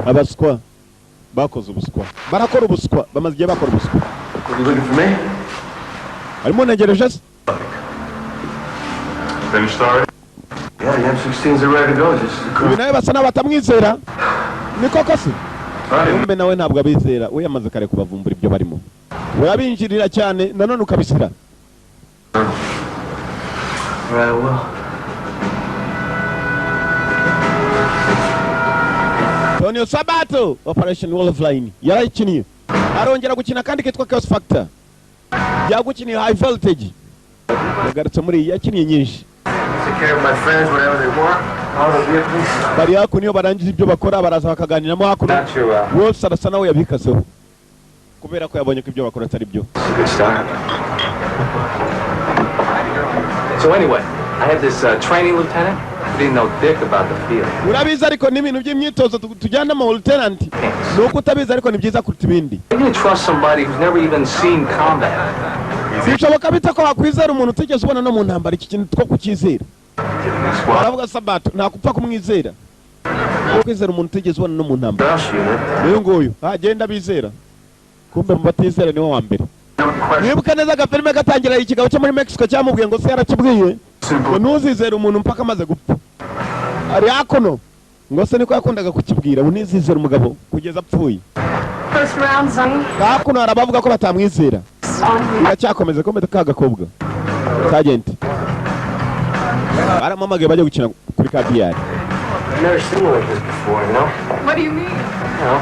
Abaswa. Bakoze ubuswa. Barakora ubuswa. Bamaze igihe bakora ubuswa. You looking for me? Arimo negereje se? Finished already? Yeah, the M16s are ready to go. Just Uyu nawe basa n'abatamwizera. Ni koko se? Umbe nawe ntabwo abizera. We yamaze kare kubavumbura ibyo barimo. Urabinjirira cyane nanone ukabisira. Right, well. Tonio Sabato, Operation Wolfline. Yarayikiniye. Arongera gukina kandi kitwa Chaos Factor. Yagukiniye High Voltage. Yagarutse muri yakiniye nyinshi. take care of my friends whenever they want. bari hakuno iyo barangije ibyo bakora baraza bakaganiramo hakuno wose arasa nawe yabikaseho kubera ko yabonye ko ibyo bakora atari byo. So anyway, I have this training lieutenant who didn't know dick about the field. Urabizi ariko n'ibintu by'imyitozo tujyana mu lieutenant nuko utabizi ariko ni byiza kuruta ibindi. You can trust somebody who's never even seen combat. Bishoboka bita ko wakwizera umuntu utigeze ubona no mu ntambara iki kintu two kukizera. Baravuga Sabato nta kupfa kumwizera. Kwizera umuntu utigeze ubona no mu ntambara. Niyo ngoyo agenda bizera. Kumbe mu batizera niwe wa mbere. Nibuka neza agafilime gatangira ikigabo cyo muri Mexico cyamubwiye ngo se yarakibwiye ngo ntuzizere umuntu mpaka amaze gupfa. Ari hakuno ngo se niko yakundaga kukibwira unizizera umugabo kugeza apfuye. First round, Sonny. Hakuno arabavuga ko batamwizera. Iracyakomeza komeza kagakobwa. Sergeant. Baramamagaye bajya gukina kuri KBR. I've never seen one like this before, you know? What do you mean? You know,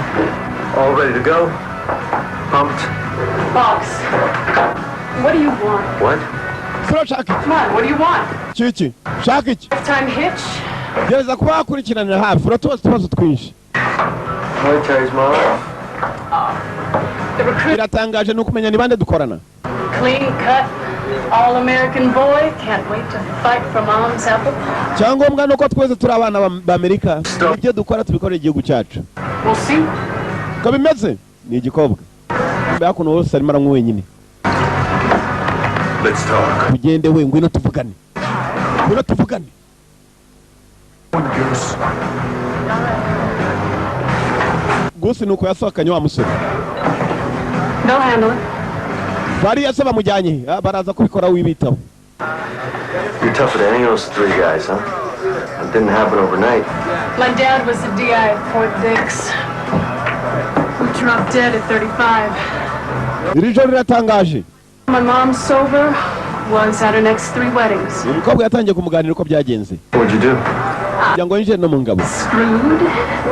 all ready to go. Pumped. Box. What do you want? What? Come on, what do you want? Chichi, shaka iki? Time hitch? Gereza kuba wakurikiranira hafi uratubaza utubazo twinshi. Military's mom. The recruit. Biratangaje nuko umenya ni bande dukorana. Clean cut. All-American boy. Can't wait to fight for mom's apple. Cyangombwa nuko twese turi abana b'Amerika. Ibyo dukora tubikorera igihugu cyacu. We'll see. Ko bimeze ni igikobwa. Mbe hakuno wose arimo aramwe wenyine. Let's talk. Ugende we ngwino tuvugane. Ngwino tuvugane. Gusi nuko yasohakanye wa musore. They'll handle it. Bari yasaba mujyanye baraza kubikora wibitaho. You're tougher than any of those three guys, huh? It didn't happen overnight. My dad was the DI at Fort Dix. We dropped dead at 35. Iri joro riratangaje. My mom's sober was at her next 3 weddings. Umukobwa yatangiye kumuganira uko byagenze. What'd you do? Jango yinjiye no mu ngabo. Screwed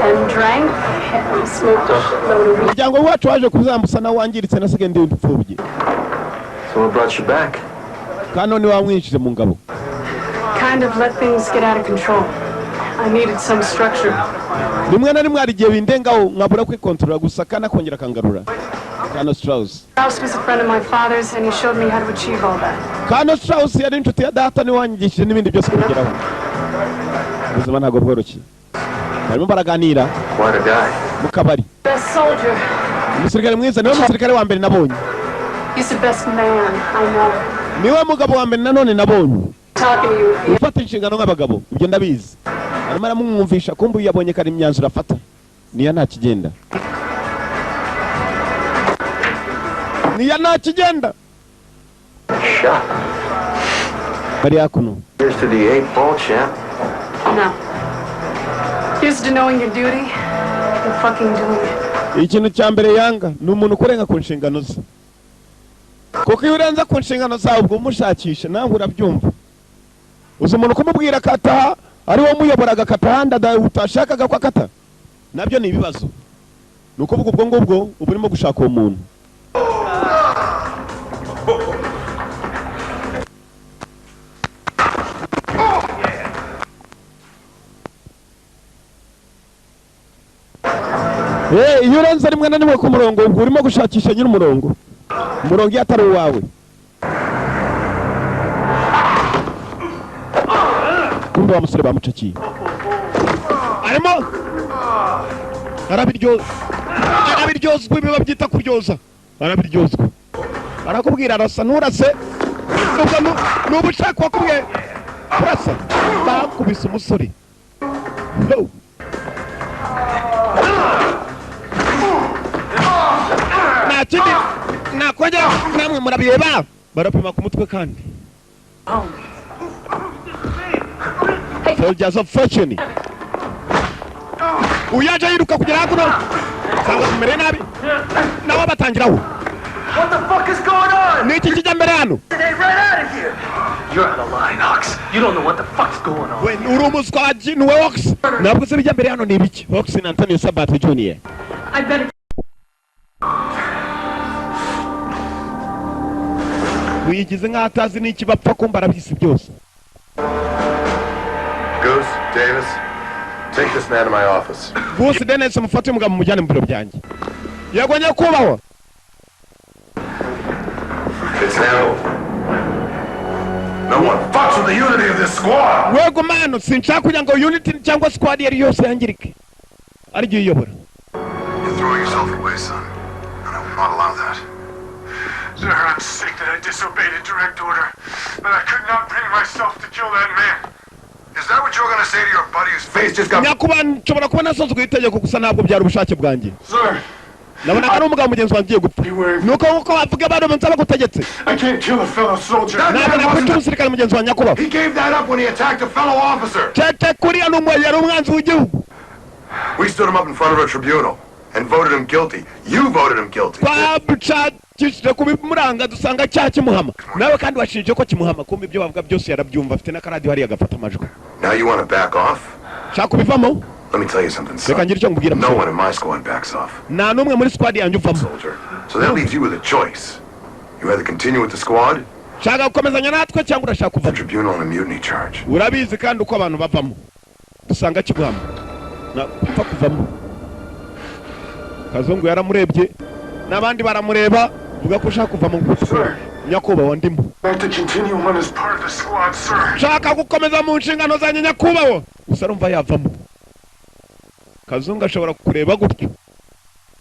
and drank and smoked a load of weed. Jango wacu waje kuzambusa na wangiritse na segendi ndipfubye. So what brought you back? Kano ni wamwinjije mu ngabo. Kind of let things get out of control. I needed some structure. Rimwe na rimwe arigiye bindengaho nkabura kwikontorora gusa kana kongera kangarura. Kano Strauss. Strauss was a friend of my father's and he showed me how to achieve all that. Kano Strauss yari inshuti ya data ni wanyigishije n'ibindi byose kubigeraho. Ubuzima ntabwo bworoshye. Barimo baraganira. What a guy. Mu kabari. Best soldier. Umusirikare mwiza niwe musirikare wa mbere nabonye. He's the best man I know. Niwe mugabo wa mbere nanone nabonye. Talking to you. Ufata inshingano nk'abagabo ibyo ndabizi. Arimo aramwumvisha kumbe yabonye kari imyanzuro afata. Niya nta kigenda. Niya nta kigenda. Shot. Bari hakuno. Here's to the 8 ball champ. No. Here's to knowing your duty and fucking doing it. Ikintu cya mbere yanga ni umuntu kurenga ku nshingano ze. Kuko iyo urenze ku nshingano zawe ubwo umushakisha nawe urabyumva. Uzi umuntu kumubwira kata ari wo muyoboraga kata handa utashakaga ko akata. Nabyo ni ibibazo. Nuko ubwo ngubwo uba urimo gushaka uwo muntu. Iyo urenze rimwe na rimwe ku murongo ubwo urimo gushakisha nyiri umurongo. Umurongo iyo atari uwawe. Kumbe wa musore bamucakiye. Arimo arabiryozwa biba byita kuryoza. Arabiryozwa. Arakubwira arasa nturase. Ubwo nubushaka wakubwiye. Kurasa. Bakubise umusore. No. Nakindi nakongera namwe murabireba barapima ku mutwe kandi. Soldiers of fortune. Uyaje yiruka kugera hakuno. Sanga kumere nabi. Nawe batangiraho. What the fuck is going on? Niki kijya mbere hano? Get right out of here. You're out of line, Ox. You don't know what the fuck's going on. We urumuswa niwe Ox. Nabwo se bijya mbere hano ni ibiki? Ox na Antonio Sabato Jr. I better. Wigize nk'atazi n'iki bapfa kumba arabisi byose. Goose? Davis, take this man to my office. Boss Dennis mufate umugabo mujyane mu biro byanjye. Yego nyakubahwa. It's now. No one fucks with the unity of this squad. Wego mano sinshaka kugira ngo unity cyangwa squad yari yose yangirike. Aryo iyobora. You're throwing yourself away, son. And I will not allow that. Sir, I'm sick that I disobeyed a direct order, but I could not bring myself to kill that man. Is that what you're gonna say to your buddy whose face just got... Nyakuba nshobora kuba nasozwe itegeko gusa ntabwo byari ubushake bwanjye. Sir. Nabona ari umugabo mugenzi wanjye gupfa. Nuko uko bavuga bado nsaba gutegetse. I can't kill a fellow soldier. Nabona kwica umusirikare mugenzi wa Nyakuba. He gave that up when he attacked a fellow officer. Chete kuriya yari umwanzi w'igihugu. We stood him up in front of a tribunal and voted him guilty. You voted him guilty. Kishije kubimuranga dusanga cyaha kimuhama. Nawe kandi washinje ko kimuhama kumbe ibyo bavuga byose yarabyumva afite n'akaradi hari agafata amajwi. Now you want to back off? Shaka kubivamo? Let me tell you something, son. No one in my squad backs off. Na numwe muri squad yanjye uvamo. Soldier. So that leaves you with a choice. You either continue with the squad. Shaka gukomezanya natwe cyangwa urashaka kuvamo. The tribunal on a mutiny charge. Urabizi kandi uko abantu bavamo. Dusanga kimuhama. Na pfa kuvamo. Kazungu yaramurebye n'abandi baramureba vuga ko ushaka kuva mu gutwara Nyakubahwa ndimo. To continue on as part of the squad, sir. Shaka gukomeza mu nshingano zanjye Nyakubahwa. Gusa rumva yavamo. Kazungu ashobora kureba gutyo.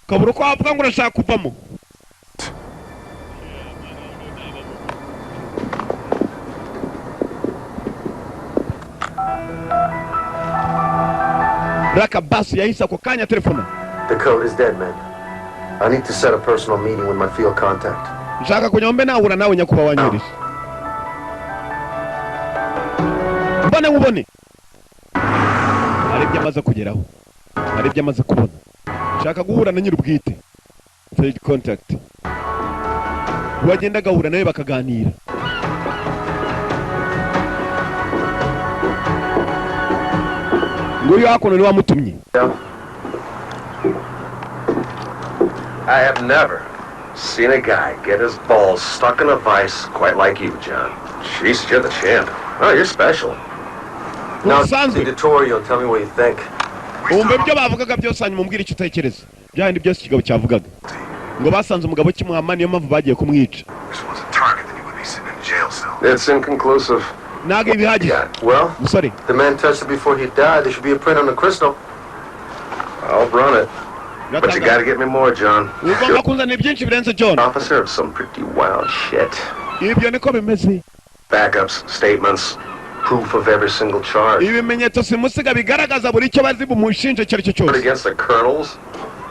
Kabura uko wavuga ngo urashaka kuvamo. Raka basi yahise ako kanya telefona. The code is dead, man. I need to set a personal meeting with my field contact. Nshaka kunyombe nahura nawe Nyakubahwa wanyerije. Mbone mubone. Hari ibyo amaze kugeraho. Hari ibyo amaze kubona. Nshaka guhura na nyir'ubwite. Field contact. Wagenda gahura nawe bakaganira. Nguyu hakono ni wamutumye. I have never seen a guy get his balls stuck in a vice quite like you, John. Jesus, you're the champ. Oh, you're special. Now, see the tutorial and tell me what you think. Umbe byo bavugaga byose hanyuma umbwira icyo utekereza. Byahindi byose ikigabo cyavugaga. Ngo basanze umugabo kimuhama niyo mpamvu bagiye kumwica. It's inconclusive. Naga ibihagije. Well, sorry. The man touched it before he died. There should be a print on the crystal. I'll run it. But you gotta get me more, John. Ugomba kunzanira byinshi birenze John. Officer of some pretty wild shit. Ibyo niko bimeze. Backups, statements, proof of every single charge. Ibimenyetso simusiga bigaragaza buri cyo bazi bumushinje cyari cyo cyose. Against the colonels?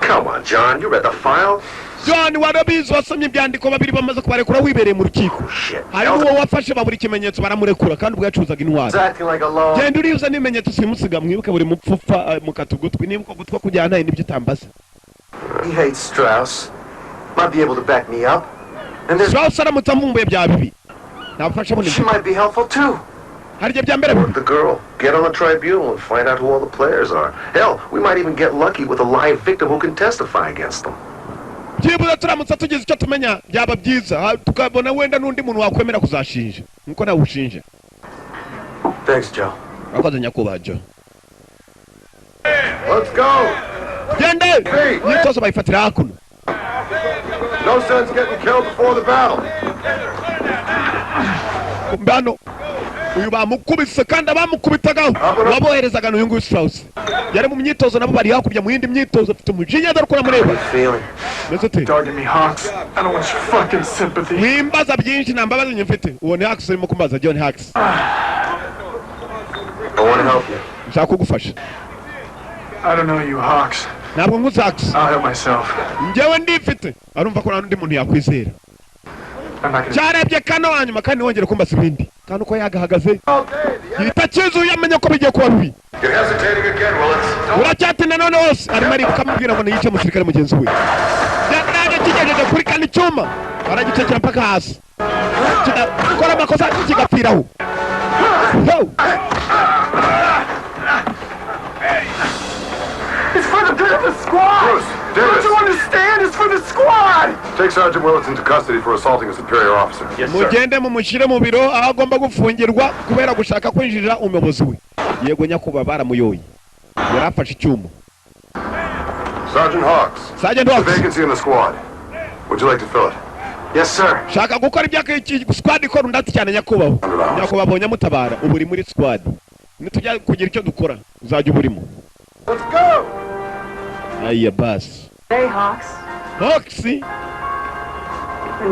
Come on, John, you read the file? John, warabizi wasomye ibyandiko babiri bamaze kubarekura wibereye mu rukiko. Hari uwo wafashe baburi kimenyetso baramurekura kandi ubwacuzaga intwari. Genda uriuza n'ibimenyetso simusiga mwibuke buri mupfufa mukatugutwi nibuko gutwa kujyana n'ibyo utambaza. He hates Strauss. Might be able to back me up. And there's Strauss aramutse amumbuye bya bibi. Nabafasha bunini. She might be helpful too. Harije bya mbere. The girl, get on the tribunal and find out who all the players are. Hell, we might even get lucky with a live victim who can testify against them. Jibuza turamutse tugize icyo tumenya byaba byiza tukabona wenda n'undi muntu wakwemera kuzashinja nkuko nawe ushinja. Thanks, Joe. Akoze Nyakubahwa Joe. Let's go. Gende. Yitozo bayifatira hakuno. No sense getting killed before the battle. Mbano uyu bamukubise kandi abamukubitagaho baboherezaga n'uyu nguyu Strauss yari mu myitozo nabo bari hakubya mu yindi myitozo afite umujinya dore ko namureba. Dogging me, Hawks. I don't want your fucking sympathy. Wimbaza byinshi nambabaza nyemfite uone Hawks arimo kumbaza John Hawks. I want to help you. Nshaka kugufasha. I don't know you, Hawks. Ntabwo nkuzi Hawks. I'll help myself. Njyewe ndifite arumva ko n'undi muntu yakwizera. Cyarebye kano hanyuma kandi wongere kumbaza ibindi kandi uko yagahagaze yitakizu yamenye ko bigiye kuba bibi. Uracyatina none hose arimo aribuka amubwira ngo niyice umusirikare mugenzi we. Yanaje kigejeje kuri kandi cyuma aragicekera mpaka hasi kora amakosa kigapfiraho. It's for the good of the squad! Bruce, Don't you understand? It's for the squad! Take Sergeant Willits into custody for assaulting a superior officer. Yes, sir. mugende mumushyire mu biro aho agomba gufungirwa kubera gushaka kwinjirira umuyobozi we. Yego nyakuba baramuyoye. Yarafashe icyuma. Sergeant Hawks. Sergeant There's Hawks. a vacancy in the squad. Would you like to fill it? Yes, sir. Shaka gukora iby'iki squad ikora undati cyane nyakubaho. Nyakuba abonye mutabara uburi muri squad. Nitujya kugira icyo dukora uzajya uburimo. Let's go! Aya basi. Hey, Hawks. Hawks.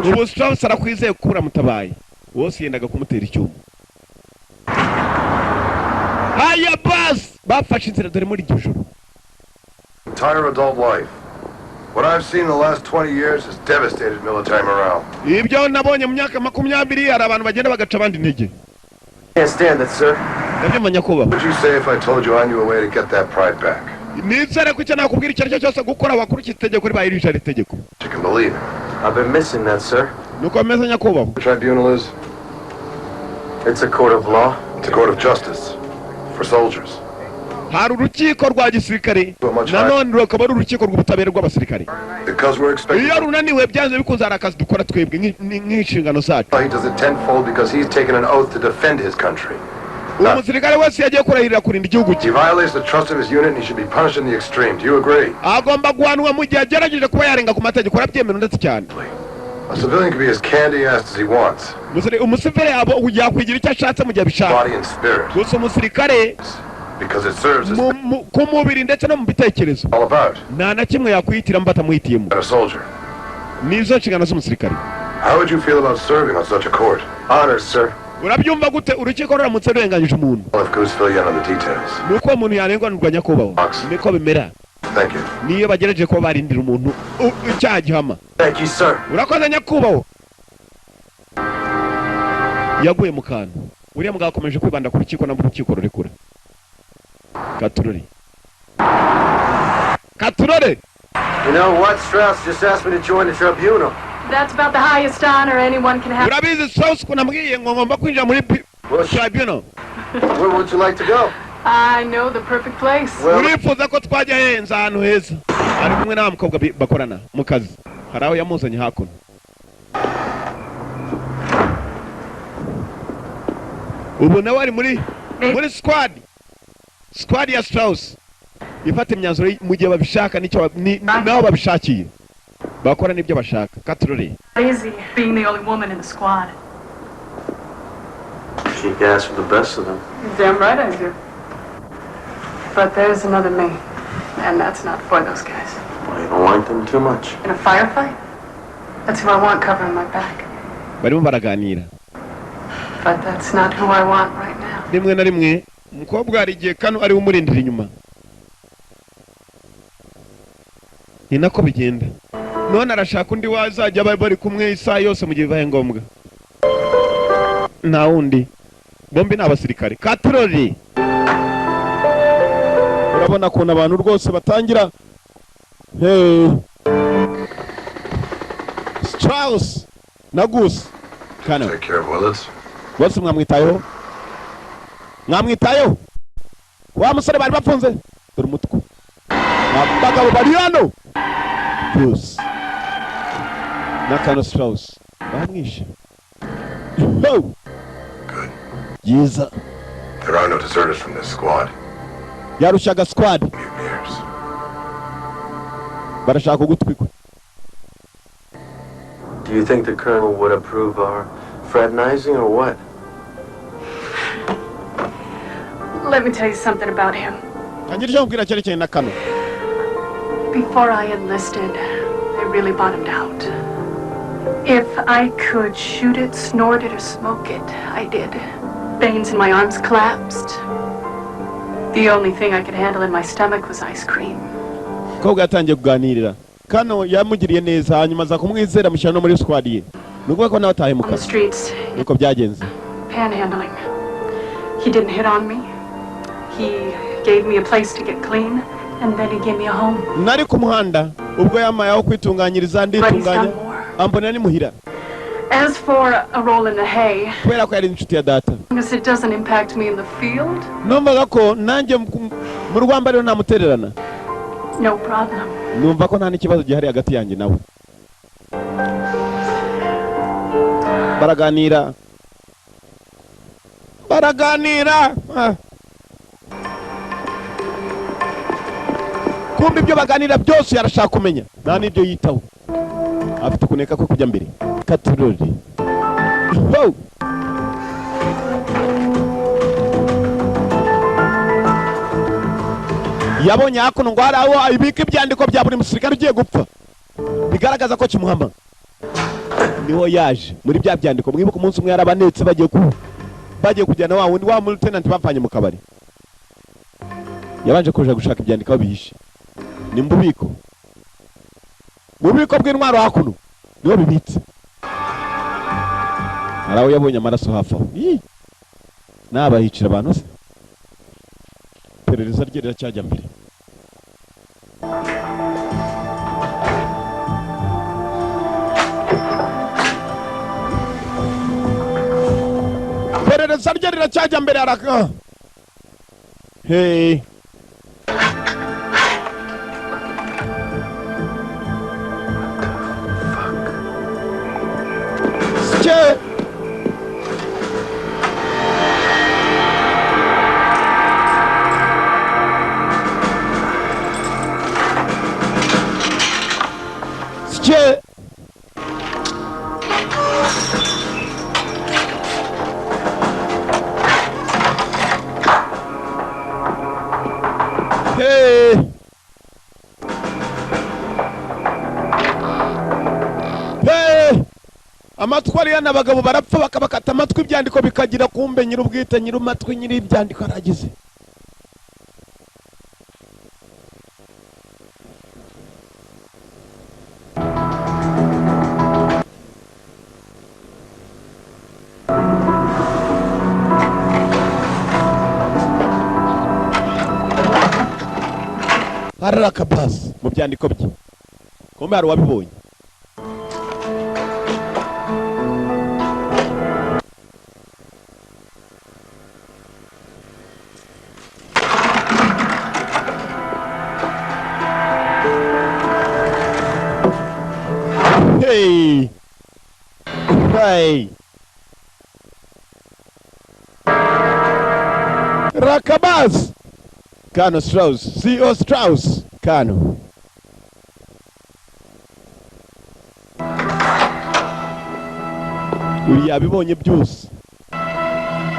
Ubu Strauss arakwizeye kura mutabaye. Wose yendaga kumutera icyuma. Aya basi. Bafashe inzira dore muri gijoro. Entire adult life. What I've seen in the last 20 years has devastated military morale. Ibyo nabonye mu myaka 20 hari abantu bagenda bagaca abandi intege. Can't stand that, sir. Ndabyumva nyakubaho. What would you say if I told you I knew a way to get that pride back? Nizere ko icyo nakubwira icyo aricyo cyose gukora wakurikiza itegeko ribayirisha ritegeko. You can believe it. I've been missing that, sir. Nuko meze nyakubaho. The tribunal is? It's a court of law. It's a court of justice. For soldiers. Hari urukiko rwa gisirikare nanone rukaba ari urukiko rw'ubutabera rw'abasirikare. Because we're expecting. Iyo runaniwe byanze bikunze hari akazi dukora twebwe nk'inshingano zacu. He does it tenfold because he's taken an oath to defend his country. Umusirikare wese yagiye kurahirira kurinda igihugu cye. He violates the trust of his unit and he should be punished in the extreme. Do you agree? Agomba guhanwa mu gihe agerageje kuba yarenga ku mategeko arabyemera ndetse cyane. A civilian can be as candy-assed as he wants. Umusivile yakwigira icyo ashatse mu gihe abishaka. Body and spirit. Gusa umusirikare Because it serves as ku mubiri ndetse no mu bitekerezo. all about. Nta na kimwe yakwihitiramo batamuhitiyemo. A soldier. Nizo nshingano z'umusirikare. How would you feel about serving on such a court? Honors, sir. Urabyumva gute urukiko ruramutse rurenganyije umuntu? Well, if Goose fill you in on the details. Nuko umuntu yarenganurwa nyakubaho. Niko bimera. Thank you. Niyo bagerageje kuba barindira umuntu icyaha gihama. Thank you, sir. Urakoze nyakubaho. Yaguye mu kantu. Uriya mugabo akomeje kwibanda ku rukiko na urukiko rurekura. Katurore. Katurore. You know what? Strauss just asked me to join the tribunal. That's about the highest honor anyone can have. Urabizi Strauss kunambwiye ngo ngomba kwinjira muri tribunal. Where would you like to go? I know the perfect place. Urifuza ko twajya henza ahantu heza. Ari kumwe na mukobwa bakorana mu kazi. Hari aho yamuzanye hakuno. Ubu nawe ari muri squad ya Strauss. Ifata imyanzuro mu gihe babishaka nicyo naho babishakiye. Bakora nibyo bashaka. Katurore. Easy being the only woman in the squad. She gasped for the best of them. Damn right I do. But there's another me, and that's not for those guys. Well, you don't like them too much. In a firefight? That's who I want covering my back. Barimo baraganira. But that's not who I want right now. Rimwe na rimwe umukobwa ari gihe kano ari umurindira inyuma. Ni nako bigenda. None arashaka undi wazajya bari kumwe isaha yose mu gihe bibaye ngombwa. Nta wundi. Bombi ni abasirikare. Katurore. Urabona ko abantu rwose batangira. Hey. Strauss na Goose. Kana. Take care of Willits. What's mwamwitayeho? Mwamwitayeho? Wa musore bari bafunze. Dore umutwe. Abagabo bari hano. Goose. Na Kana Strauss. Bamwishe. Oh. Good. Yiza. There are no deserters from this squad. Yarushaga squad. Mutineers. Barashaka kugutwikwa. Do you think the colonel would approve our fraternizing or what? Let me tell you something about him. Angirije mbwira cyerekeye na Kano. Before I enlisted, I really bottomed out. If I could shoot it, snort it, or smoke it, I did. Veins in my arms collapsed. The only thing I could handle in my stomach was ice cream. Koga yatangiye kuganirira. Kano yamugiriye neza hanyuma za kumwizera mushyira no muri squad ye. Nuko ko nawe atahemuka. On the streets. Nuko byagenze. Panhandling. He didn't hit on me. He gave me a place to get clean, and then he gave me a home. Nari ku muhanda ubwo yamaye aho kwitunganyiriza nditunganya. Ambona ni muhira. As for a roll in the hay, kubera ko yari inshuti ya data. Because it doesn't impact me in the field. Numvaga ko nanjye mu rwamba rero namutererana. No problem. numva ko nta n'ikibazo gihari hagati yanjye nawe. Baraganira. Kumbe ibyo baganira byose yarashaka kumenya, nta n'ibyo yitaho. Afite kuneka ko kujya mbere. Katurori. Oh. Yabonye hakuno ngo hari aho ibika ibyandiko bya buri musirikare ugiye gupfa, bigaragaza ko kimuhama. Niho yaje muri bya byandiko. Mwibuka umunsi umwe yarabanetse bagiye kujyana wa wundi wa lieutenant bapfanye mu kabari. Yabanje kuja gushaka ibyandiko bihishe. Ni mbubiko bw'intwaro hakuno niho bibitse. Araho yabonye amaraso hafi aho. Nabahicira abantu se. Perereza rye riracyajya mbere. Perereza rye riracyajya mbere araka. Hey. Amatwari yana abagabo barapfa bakabakata amatwi ibyandiko bikagira kumbe nyir'ubwite nyir'umatwi nyiri ibyandiko aragize. Arakabas mu byandiko bye. Kumbe hari wabibonye. Hey. Hey. Rakabas. Kano Strauss. C.O. Strauss. Kano. Yabibonye byose.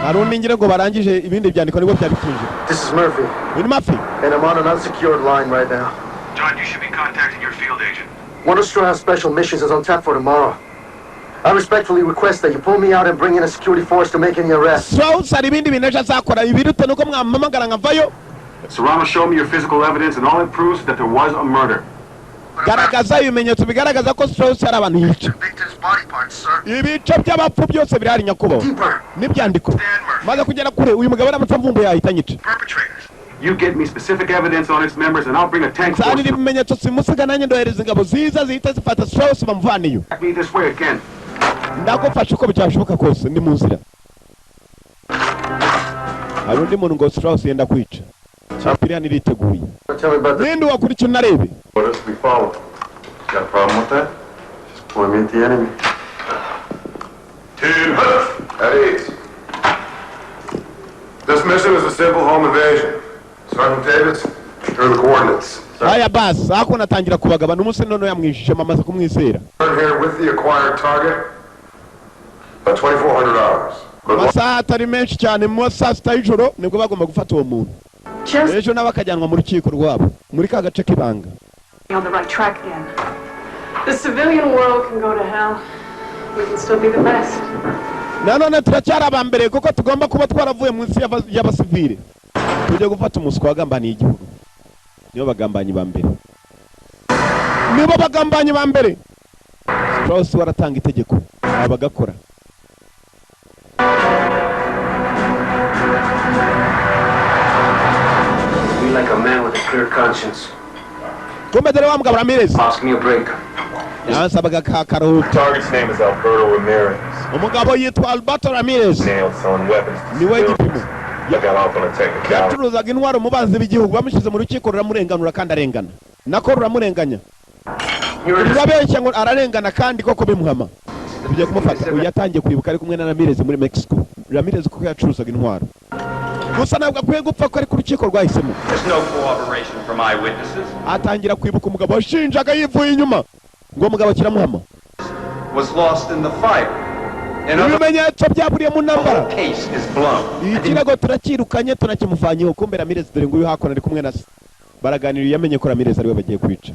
Harundi ngira ngo barangije ibindi byandiko nibwo byabikinje. This is Murphy. Ni Murphy. And I'm on an unsecured line right now. John, you should be contacting your field agent. One of Strauss Special Missions is on tap for tomorrow. I respectfully request that you pull me out and bring in a security force to make any arrests. Strauss hari ibindi bintu azakora ibiruta nuko mwamamagara ngavayo. Serrano, show me your physical evidence and all it proves is that there was a murder. Garagaza ibimenyetso bigaragaza ko Strauss ari abantu yica. Ibice by'abapfu byose birahari nyakubaho. N'ibyandiko. Maze kugera kure uyu mugabo aramutavumbuye yahita nyica. You get me specific evidence on its members and I'll bring a tank force. Sani ibimenyetso simusiga nanjye ndohereza ingabo ziza zihita zifata Strauss bamuvaniyo. Me this way again. Ndagufasha uko byashoboka kose ndi mu nzira. Hari undi muntu ngo Strauss yenda kwica. Champirian iriteguye. Ninde wakurikira unarebe? What else we follow? Got a problem with that? Just point me at the enemy. Team at ease. This mission is a simple home invasion. Sergeant Davis, here are the coordinates. Aya bas, hako natangira kubagaba n'umunsi none yamwijije mamaze kumwisera. Here with the acquired target. About 2,400 hours. Masaha atari menshi cyane mu saa sita y'ijoro nibwo bagomba gufata uwo muntu. Ejo n'abakajyanwa mu rukiko rwabo muri ka gace k'ibanga. On the right track again. The civilian world can go to hell. We can still be the best. Nanone turacyari abambere kuko tugomba kuba twaravuye munsi y'abasivile. Tujye gufata umuswa wagambaniye igihugu. Niyo bagambanyi bambere. Nibo bagambanyi bambere. Strauss waratanga itegeko abagakora. Like a man with a clear conscience. Kumbe dere wa mugabo Ramirez. Ask me a break. Yansabaga kakaro. Target's name is Alberto Ramirez. Umugabo yitwa Alberto Ramirez. Nailed selling weapons. Niwe gipimo. I got off on a technicality. Yaturuzaga intwaro mu banzi b'igihugu bamushize mu rukiko ruramurenganura kandi arengana. nako ruramurenganya urabeshya ngo ararengana kandi koko bimuhama tugiye kumufata uyu yatangiye kwibuka ari kumwe na Ramirez muri Mexico. Ramirez kuko yacuruzaga intwaro gusa ntabwo akwiye gupfa ko ari ku rukiko rwahisemo. Atangira kwibuka umugabo washinjaga yivuye inyuma ngo umugabo kiramuhama ibimenyetso byaburiye mu ntambara. Ikirego turakirukanye tunakimuvanyeho kumbe Ramirez dore ngo uyu hakona ari kumwe na se baraganiriye yamenye ko Ramirez ariwe bagiye kwica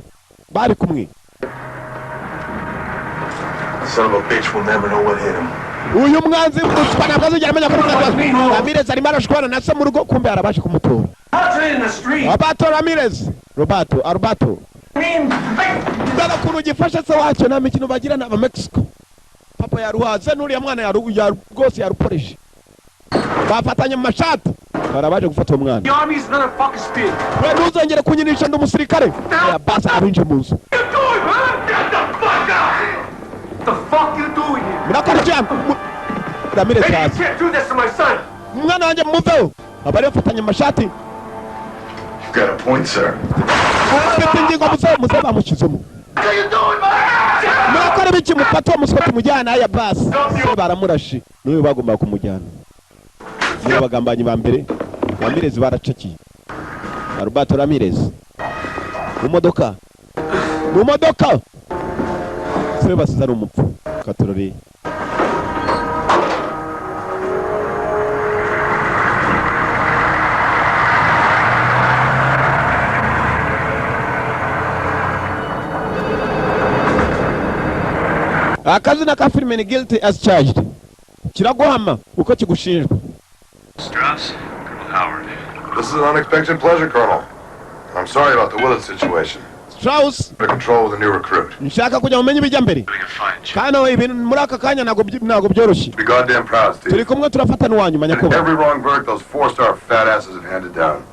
bari kumwe. Son of a bitch will never know what hit him. Uyu mwanzi muswa ntabwo azigera amenya ko Ramirez arimo arashwana na se mu rugo kumbe arabashe kumutora. Roberto Ramirez Roberto dala kuno gifasha se wacyo na mikino bagira na Mexico. Papa yaruhaze nuriya mwana rwose yaruporeje bafatanye mu mashati barabaje gufata uwo mwana. We ntuzongere kunyinisha ndi umusirikare ya basa abinje mu nzu. Murakora cyane Ramirez hasi umwana wanjye muveho abari bafatanye mu mashati. Got a point, sir. Ingingo muze bamushyizemo murakora biki mufata uwo muswa tumujyana ya basi baramurashe n'uyu bagomba kumujyana. Niyo bagambanyi ba mbere Ramirez baracakiye Roberto Ramirez mu modoka se basize ari umupfu katorore. Akazina ka filime ni guilty as charged. Kiraguhama uko kigushinjwa. Strauss, Colonel Howard. This is an unexpected pleasure, Colonel. I'm sorry about the Willard situation. Strauss, under control with a new recruit. Nshaka kujya mumenye ibijya mbere. Kana ibintu muri aka kanya nago byoroshye. Be goddamn proud, Steve. Turi kumwe turafatana wanyuma nyakoba. Every wrong verdict those 4-star fat asses have handed down.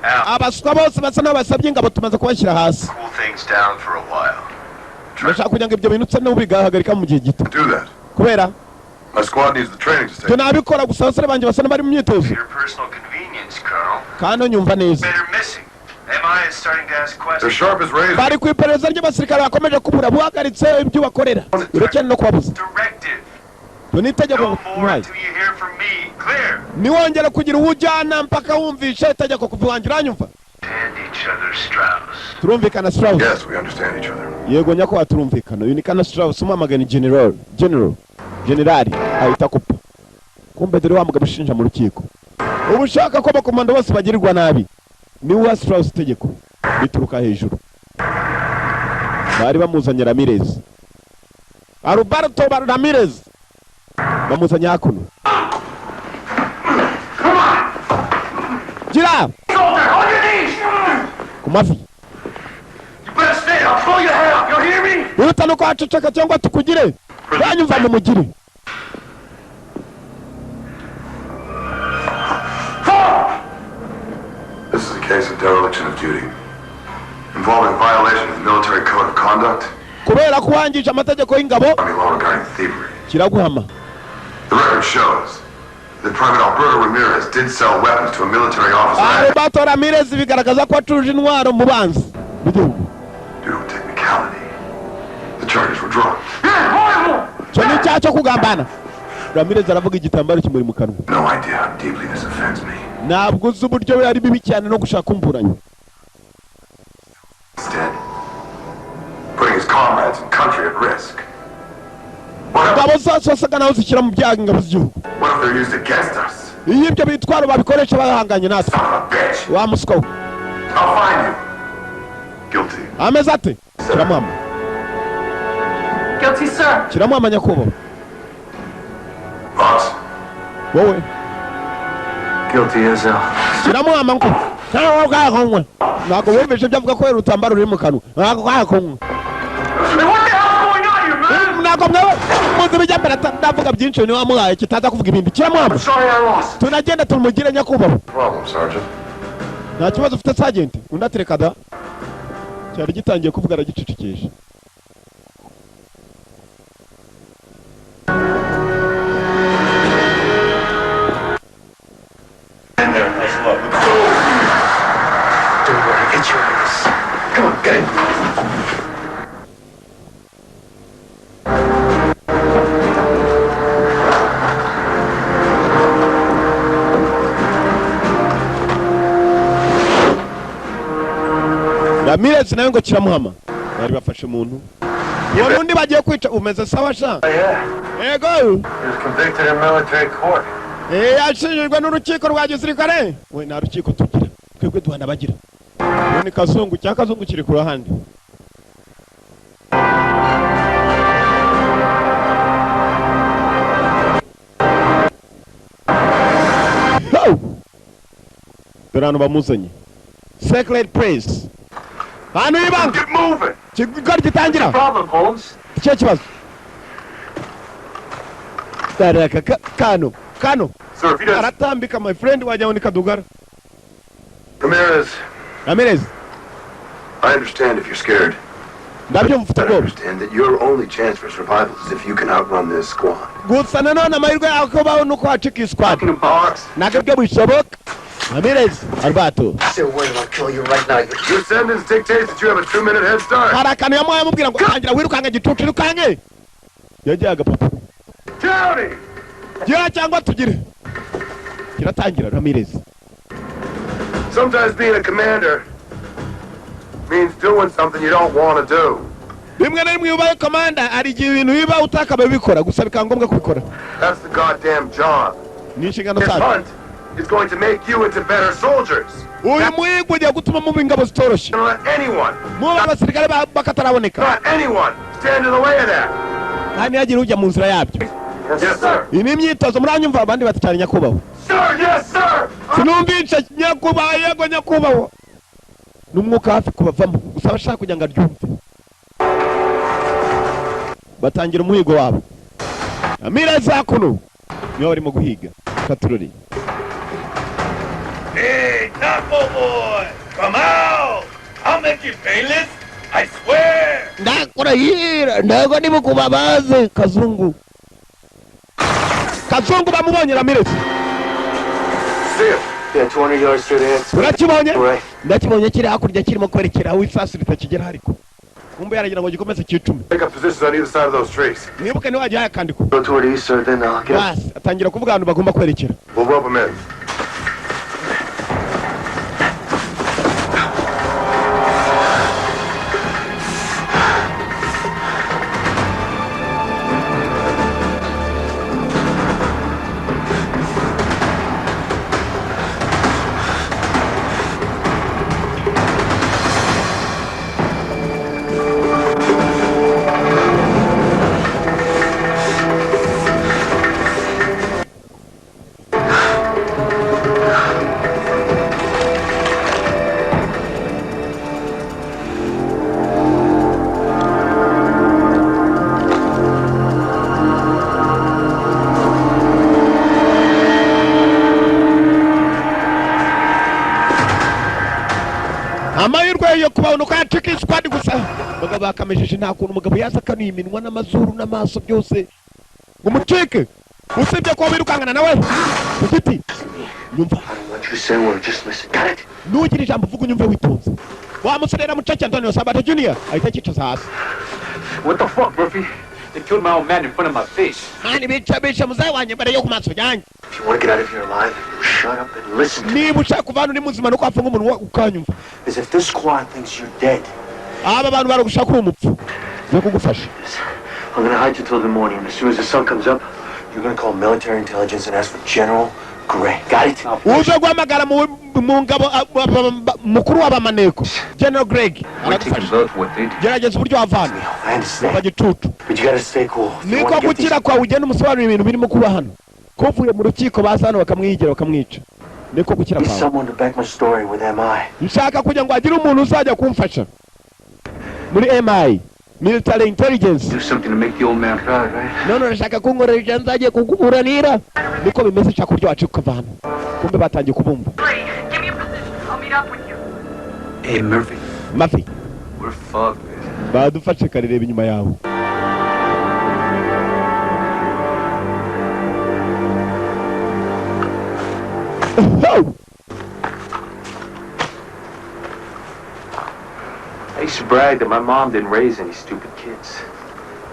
Abaswa bose basa n'abasabye ingabo tumaze kubashyira hasi. Cool things down for a while. Nshaka kugira ngo ibyo bintu tse n'ubigahagarika mu gihe gito. Do that. Kubera my squad needs the training to stay. Tunabikora gusa abasore banje basa n'abari mu myitozo. Your personal convenience, Colonel. Kandi nyumva neza. They're missing. MI is starting to ask questions. They're sharp as razors. Bari ku iperereza ry'abasirikare bakomeje kubura buhagaritse ibyo bakorera. Urekene no kubabuza. Directive. Tunitegeko mwayi. Niwongera kugira ubujyana mpaka wumvisha itegeko kuva wanjye uranyumva. Turumvikana Strauss. Yes, we understand each other. Yego nyako aturumvikana. Unikana Strauss umamagana general ahita kupa. Kumbe dore wa mugabo ushinja mu rukiko. Ubushaka ko bakomando bose bagirirwa nabi. Ni wa Strauss itegeko bituruka hejuru. Bari bamuzanye Ramirez. Roberto Ramirez. Bamuzanye hakuno. Gira! Kumafi. Urutano kwa ceceka cyangwa tukugire. Banyumva mu mugire. This is a case of dereliction of duty involving violation of the military code of conduct. Kubera kuhangisha amategeko y'ingabo. Regarding thievery. Kiraguhama. The record shows that Private Alberto Ramirez did sell weapons to a military officer. Alberto Ramirez bigaragaza ko acuruje intwaro mu banzi. Due to technicality, the charges were dropped. Cyane cyacho kugambana. Ramirez aravuga igitambaro kimuri mu kanwa. No idea how deeply this offends me. Ntabwo uzi uburyo yari bibi cyane no gushaka kumburanya. Instead, putting his comrades and country at risk. Ngabo zose wasaga naho zishyira mu byago ingabo z'igihugu. What if they're used against us? Iyo ibyo bitwaro babikoresha bahanganye natwe. Wa muswa. I'll find you. Guilty. Ameze ate? Kiramwama. Guilty, sir. Kiramwama nyakubo. Boss. Wowe. Guilty as hell. Kiramwama nko. Kawo kakonwe. Nako wumvise byavuga ko urutambaro ruri mu kanwa. Nako kakonwe. Nako mwe muzi bijya mbere ndavuga byinshi ni wamuhaye kitaza kuvuga ibindi. Kiramwama. Tunagenda tumugire nyakubo. Problem, Sergeant. Nta kibazo ufite sergeant. Undatereka da. Cyari gitangiye kuvuga aragicicikisha. In there, let's look. Don't worry, get your ass. Come on, get Ramirez nawe ngo kiramuhama bari bafashe umuntu uwo nundi bagiye kwica umeze sawa sha yego He was convicted in military court. yashinjwe n'urukiko rwa gisirikare we nta rukiko tugira twebwe duhana bagira ni Kazungu cya Kazungu kiri ku ruhande Durano bamuzanye Sacred Praise Bantu ibanga Get moving. Kigari gitangira Problem, Holmes. Cyo kibazo Daraka kano Sir, if he doesn't... aratambika my friend wajya ni Kadugara Ramirez, I understand if you're scared. Ndabyo mfite I bwo understand that your only chance for survival is if you can outrun this squad. gusa nanone amahirwe yawe ko baho nuko wacika squad nagabwe bishoboka Ramirez Alberto Say a word and I'll kill you right now. Your sentence dictates that you have a 2-minute head start. harakana yamoye mubwira ngo tangira wirukanga gitutu irukange yagiyaga papa County! gira cyangwa tugire kiratangira Ramirez Sometimes being a commander means doing something you don't want to do. bimwe na bimwe ubaye commander ari gihe ibintu biba utakabe bikora gusa bikangombwa kubikora That's the goddamn job. ni inshingano This zacu hunt is going to make you into better soldiers. uyu muhigo ugiye gutuma muba ingabo zitoroshye Don't let anyone, muba abasirikare bakataraboneka not anyone, stand in the way of that. kandi yagira ujya mu nzira yabyo Yes, sir. iyi ni imyitozo muranyumva abandi batacanye nyakubahwa Sir, yes, sir. sinumvisha nyakubahwa yego nyakubahwa n'umwuka hafi kubavamo gusa abashaka kugira ngo aryumve batangira umuhigo wabo Ramirez akuno niyo barimo guhiga katurori Hey, Taco Boy! Come out! I'll make you painless! I swear! ndakurahira ndago niba kubabaze Kazungu bamubonye Ramirez See ya. Yeah, 200 yards straight ahead. urakibonye Right. ndakibonye kiri hakurya kirimo kwerekera aho isasu ritakigera ariko kumbe yaragira ngo gikomeze cyicumi Take up positions on either side of those trees. mwibuke ni wajya yakandiko Go toward the east, sir, then I'll get up. basi atangira kuvuga ahantu bagomba kwerekera We'll rope him in. amahirwe yo kubona uko yacika squad gusa bagabo bakamejeje nta kuntu umugabo yazakanuye iminwa n'amazuru n'amaso byose umucike usibye ko birukangana nawe ufiti nyumva What you say, word, just listen. Got it? nugira ijambo uvuga unyumve witonze wa muserera mucece Antonio Sabato Junior ahita yicaza hasi What the fuck, Murphy? They killed my old man in front of my face. mani bica muzaye wanjye mbere yo ku maso yanjye If you want to get out of here alive, shut up and listen to me. niba ushaka kuvana uri muzima nuko wafunga umunwa ukanyumva Because if this squad thinks you're dead, aba bantu baragushaka uri umupfu yo kugufasha I'm going to hide you till the morning. And as soon as the sun comes up, you're going to call military intelligence and ask for General Gray. Got it? uje guhamagara mu ngabo mukuru w'abamaneko General Greg We're taking both what they do. gerageza uburyo wavana I understand. bagitutu But you got to stay cool. If you niko want to get these... gukira kwawe ugenda umusobanurira ibintu birimo kuba hano ko uvuye mu rukiko baza hano bakamwigira bakamwica niko gukira Need kwawe someone to back my story with MI. nshaka kugira ngo agire umuntu uzajya kumfasha muri MI military intelligence Do something to make the old man proud, right? none urashaka kunkorera ibyo nzajye kukuburanira niko bimeze nshaka uburyo wacu ukava hano kumbe batangiye kubumva Give me a position. I'll meet up with you. Hey, Murphy. mafi We're fucked, man. badufashe karireba inyuma yawe I used to brag that my mom didn't raise any stupid kids.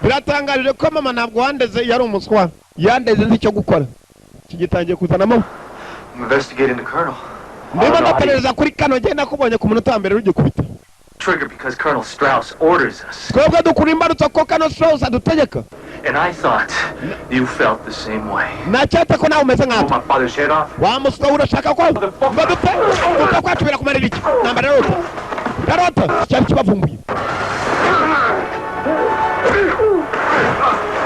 biratangaje ko mama ntabwo wandeze yari umuswa yandeze nzi icyo gukora kigitangiye kuzanamo I'm investigating the colonel. niba ndaperereza kuri kano ngenda kubonye ku munota wa mbere rugikubita trigger because Colonel Strauss orders us. twebwe dukura imbarutso ko Colonel Strauss adutegeka. And I thought you felt the same way. Nacyata ko nawe umeze Pull nkatwe. my father's head off. Wa muswa urashaka ko ngo dupfe kwatubira kumarira iki? Nambara rota cyari kibavumbuye.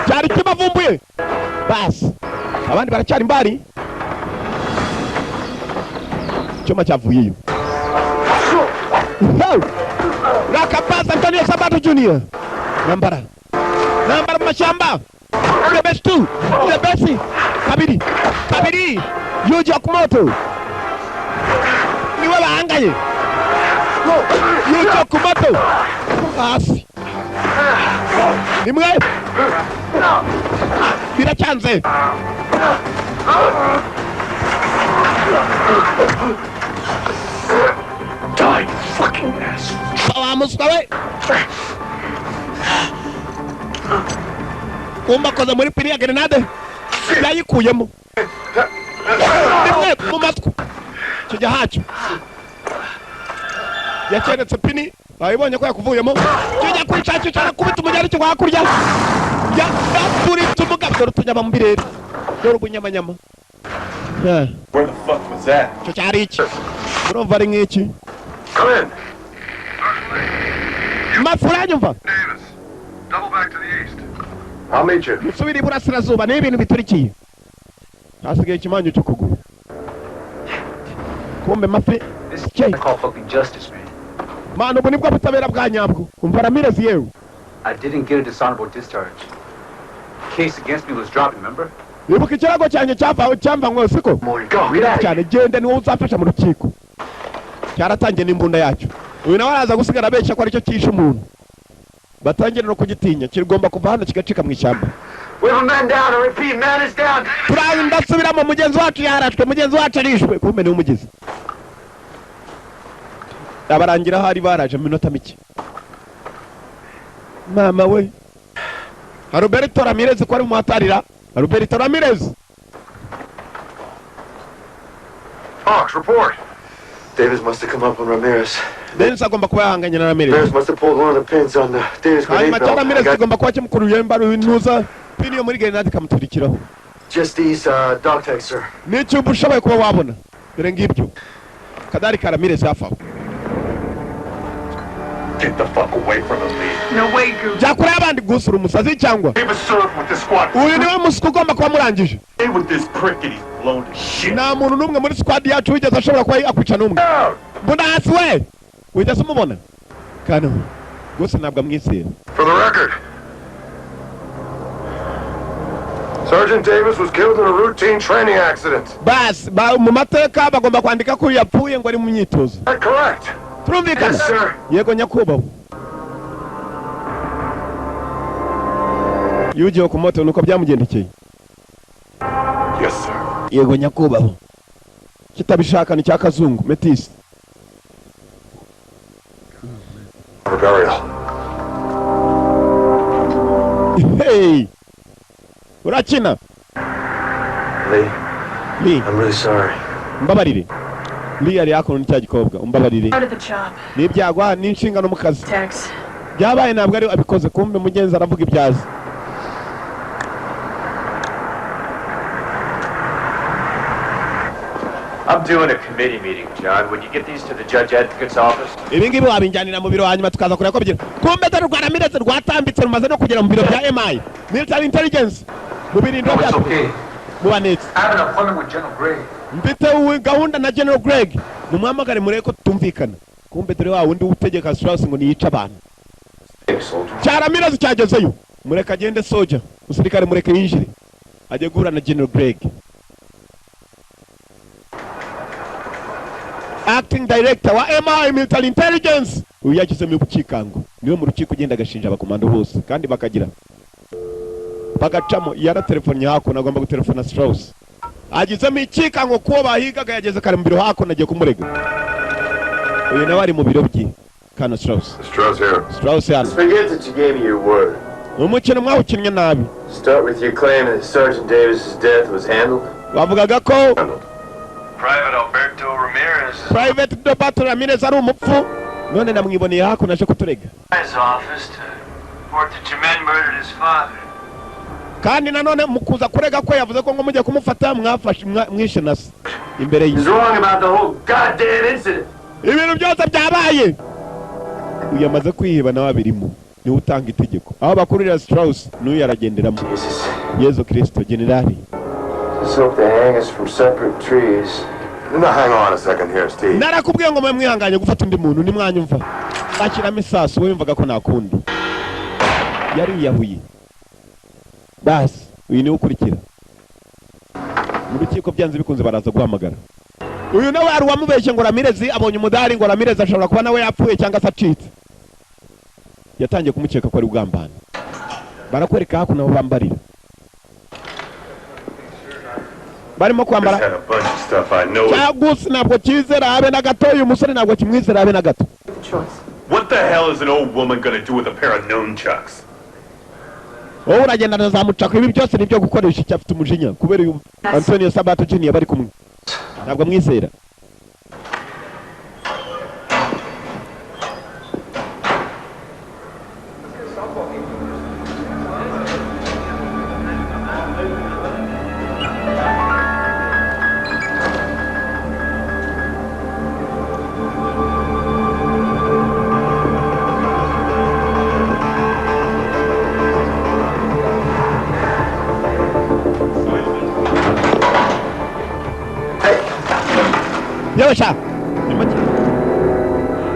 Cyari kibavumbuye. Basi abandi baracyari mbari. Choma cyavuyeyo. Rakapasa Antonio Sabato Jr. Nambara mu mashyamba. The best two. The best. Kabiri. Yuji Okumoto. Niwe bahangaye. Yuji Okumoto. Hasi. Nimwe. Biracyanze. Die, you fucking ass. Vamos, we. Kumba koza muri piri ya grenade. Yayikuyemo. Nimwe mu matwi. Kijya hacu. Yaceretse pini. Bayibonye ko yakuvuyemo. Kijya kwicacyo cyane kubita umujyari cyo hakurya. Ya turi tumugabyo rutunyama mu birere. Dore gunyamanyama. Where the fuck was that? Cyo cyari iki? Urumva ari nk'iki? Come in. Mafuranyumva. Davis, double back to the east. I'll meet you. Musubiri burasirazuba ni ibintu biturikiye. Hasigaye ikimanyo cyo kugura. Kumbe mafi. This is what I call fucking justice, man. Mano ubu nibwo butabera bwa nyabwo. Umva Ramirez yewe. I didn't get a dishonorable discharge. The case against me was dropped, remember? Ibuka ikirago cyanjye cyamva ngo siko. Cyane gende niwo uzafasha mu rukiko. Cyaratangiye n'imbunda yacu. Uyu nawe araza gusigara abeshya ko aricyo kishe umuntu. Batangira no kugitinya kirigomba kuva hano kigacika mu ishyamba. We have a man down, I repeat, man is down. Ndasubiramo mugenzi wacu yarashwe, mugenzi wacu arishwe. Kumbe ni umugizi. Abarangira hari baraje minota mike. Mama we. Roberto Ramirez ko ari mu hatarira. Roberto Ramirez. Fox, report. Davis must have come up on Ramirez. Dennis agomba kuba yahanganye na Ramirez. Ramirez must have pulled one of the pins on the Davis grenade Hanyuma belt. Ramirez agomba kuba kimukuruye imbaru intuza. Pini yo muri grenade kamuturikiraho. Just these dog tags, sir. N'icyo ushoboye kuba wabona. Dore ngibyo. Kadari ka Ramirez hafaho. Get the fuck away from him, Lee. No way, Goose. Jakura abandi gusura umusazi cyangwa. He was served with this squad. Uyu niwe musuku ugomba kuba murangije. Stay with this prick and he's blown to shit. Nta muntu n'umwe muri squad yacu wigeze ashobora kuba akwica n'umwe. Mbona hasi we. Wigeze umubona? Kano. Gusa ntabwo amwisera. For the record, Sergeant Davis was killed in a routine training accident. Bas, mu mateka bagomba kwandika ko yapfuye ngo ari mu myitozo. That's correct. Turumvikana? Yes, sir. Yego nyakubahwa. Yuji Okumoto nuko byamugendekeye. Yes, sir. Yego nyakubahwa. Kitabishaka ni cya kazungu, Metis. For burial. Hey! Urakina? Lee, I'm really sorry. Mbabarire. Lee ari hakuno n'icya gikobwa, umbabarire. Out of the job. N'ibyagwa n'inshingano mu kazi. Tax. Byabaye ntabwo ari abikoze kumbe mugenzi aravuga ibyazi. I'm doing a committee meeting, John. Would you get these to the judge advocate's office? Ibi ngibi wabinjanira mu biro hanyuma tukaza kureba ko bigira. Kumbe dore rwa Ramirez rwatambitse rumaze no kugera mu biro bya MI. Military Intelligence. Mu birindiro No, it's bya. okay. Mubanetse. I have an appointment with General Gray. Mfite gahunda na General Greg. Mumuhamagare mureke ko tutumvikana. Kumbe dore wa wundi utegeka Strauss ngo niyica abantu. Cya Ramirez cyagezeyo. Mureka agende soja. Musirikare mureke yinjire. Ajye guhura na General Greg. Acting Director wa MI Military Intelligence. Uyu yagize mu bukikango. Niwe mu rukiko ugenda agashinja abakomando bose kandi bakagira. Bagacamo yara telefone yako nagomba gutelefona Strauss. Agize mu ikikango kuba bahigaga yageze kare mu biro hako nagiye kumurega. Uyu nawe ari mu biro bye. Kana Strauss. Strauss here. Strauss hano. Forget that you gave me your word. Umukino mwawukinnye nabi. Start with your claim that Sergeant Davis's death was handled. Bavugaga ko Private Alberto Ramirez. Private Alberto Ramirez ari umupfu. none namwiboneye hakuno aje kuturega. His office to report that your men murdered his father. Kandi nanone mukuza kurega ko yavuze ko ngo mujye kumufata mwafashe mwishe nasi imbere He's wrong about the whole goddamn incident. ibintu byose byabaye. Uyamaze kwiheba nawe abirimo ni utanga itegeko aho bakurira Strauss n'uyu aragenderamo. Yesu Kristo generali. Let's hope they hang us from separate trees. Now hang on a second here, Steve. Narakubwiye ngo mwihanganye gufata undi muntu ni mwanyumva. Bakiramo isasu we yumvaga ko nakundi. Yari yahuye. Basi uyu ni ukurikira. Mu rukiko byanze bikunze baraza guhamagara. Uyu nawe ari wamubeshye ngo Ramirez abonye umudari ngo Ramirez ashobora kuba nawe yapfuye cyangwa se acitse. Yatangiye kumukeka ko ari ugambana. Barakwereka hakuno aho bambarira. Barimo kwambara. Cyagusi ntabwo kizera habe na gato uyu musore ntabwo kimwizera habe na gato. What the hell is an old woman gonna do with a pair of nunchucks? Oh, uragenda nazamucaka ibi byose nibyo gukoresha cyafite umujinya kubera uyu Antonio Sabato Junior bari kumwe. Ntabwo mwizera.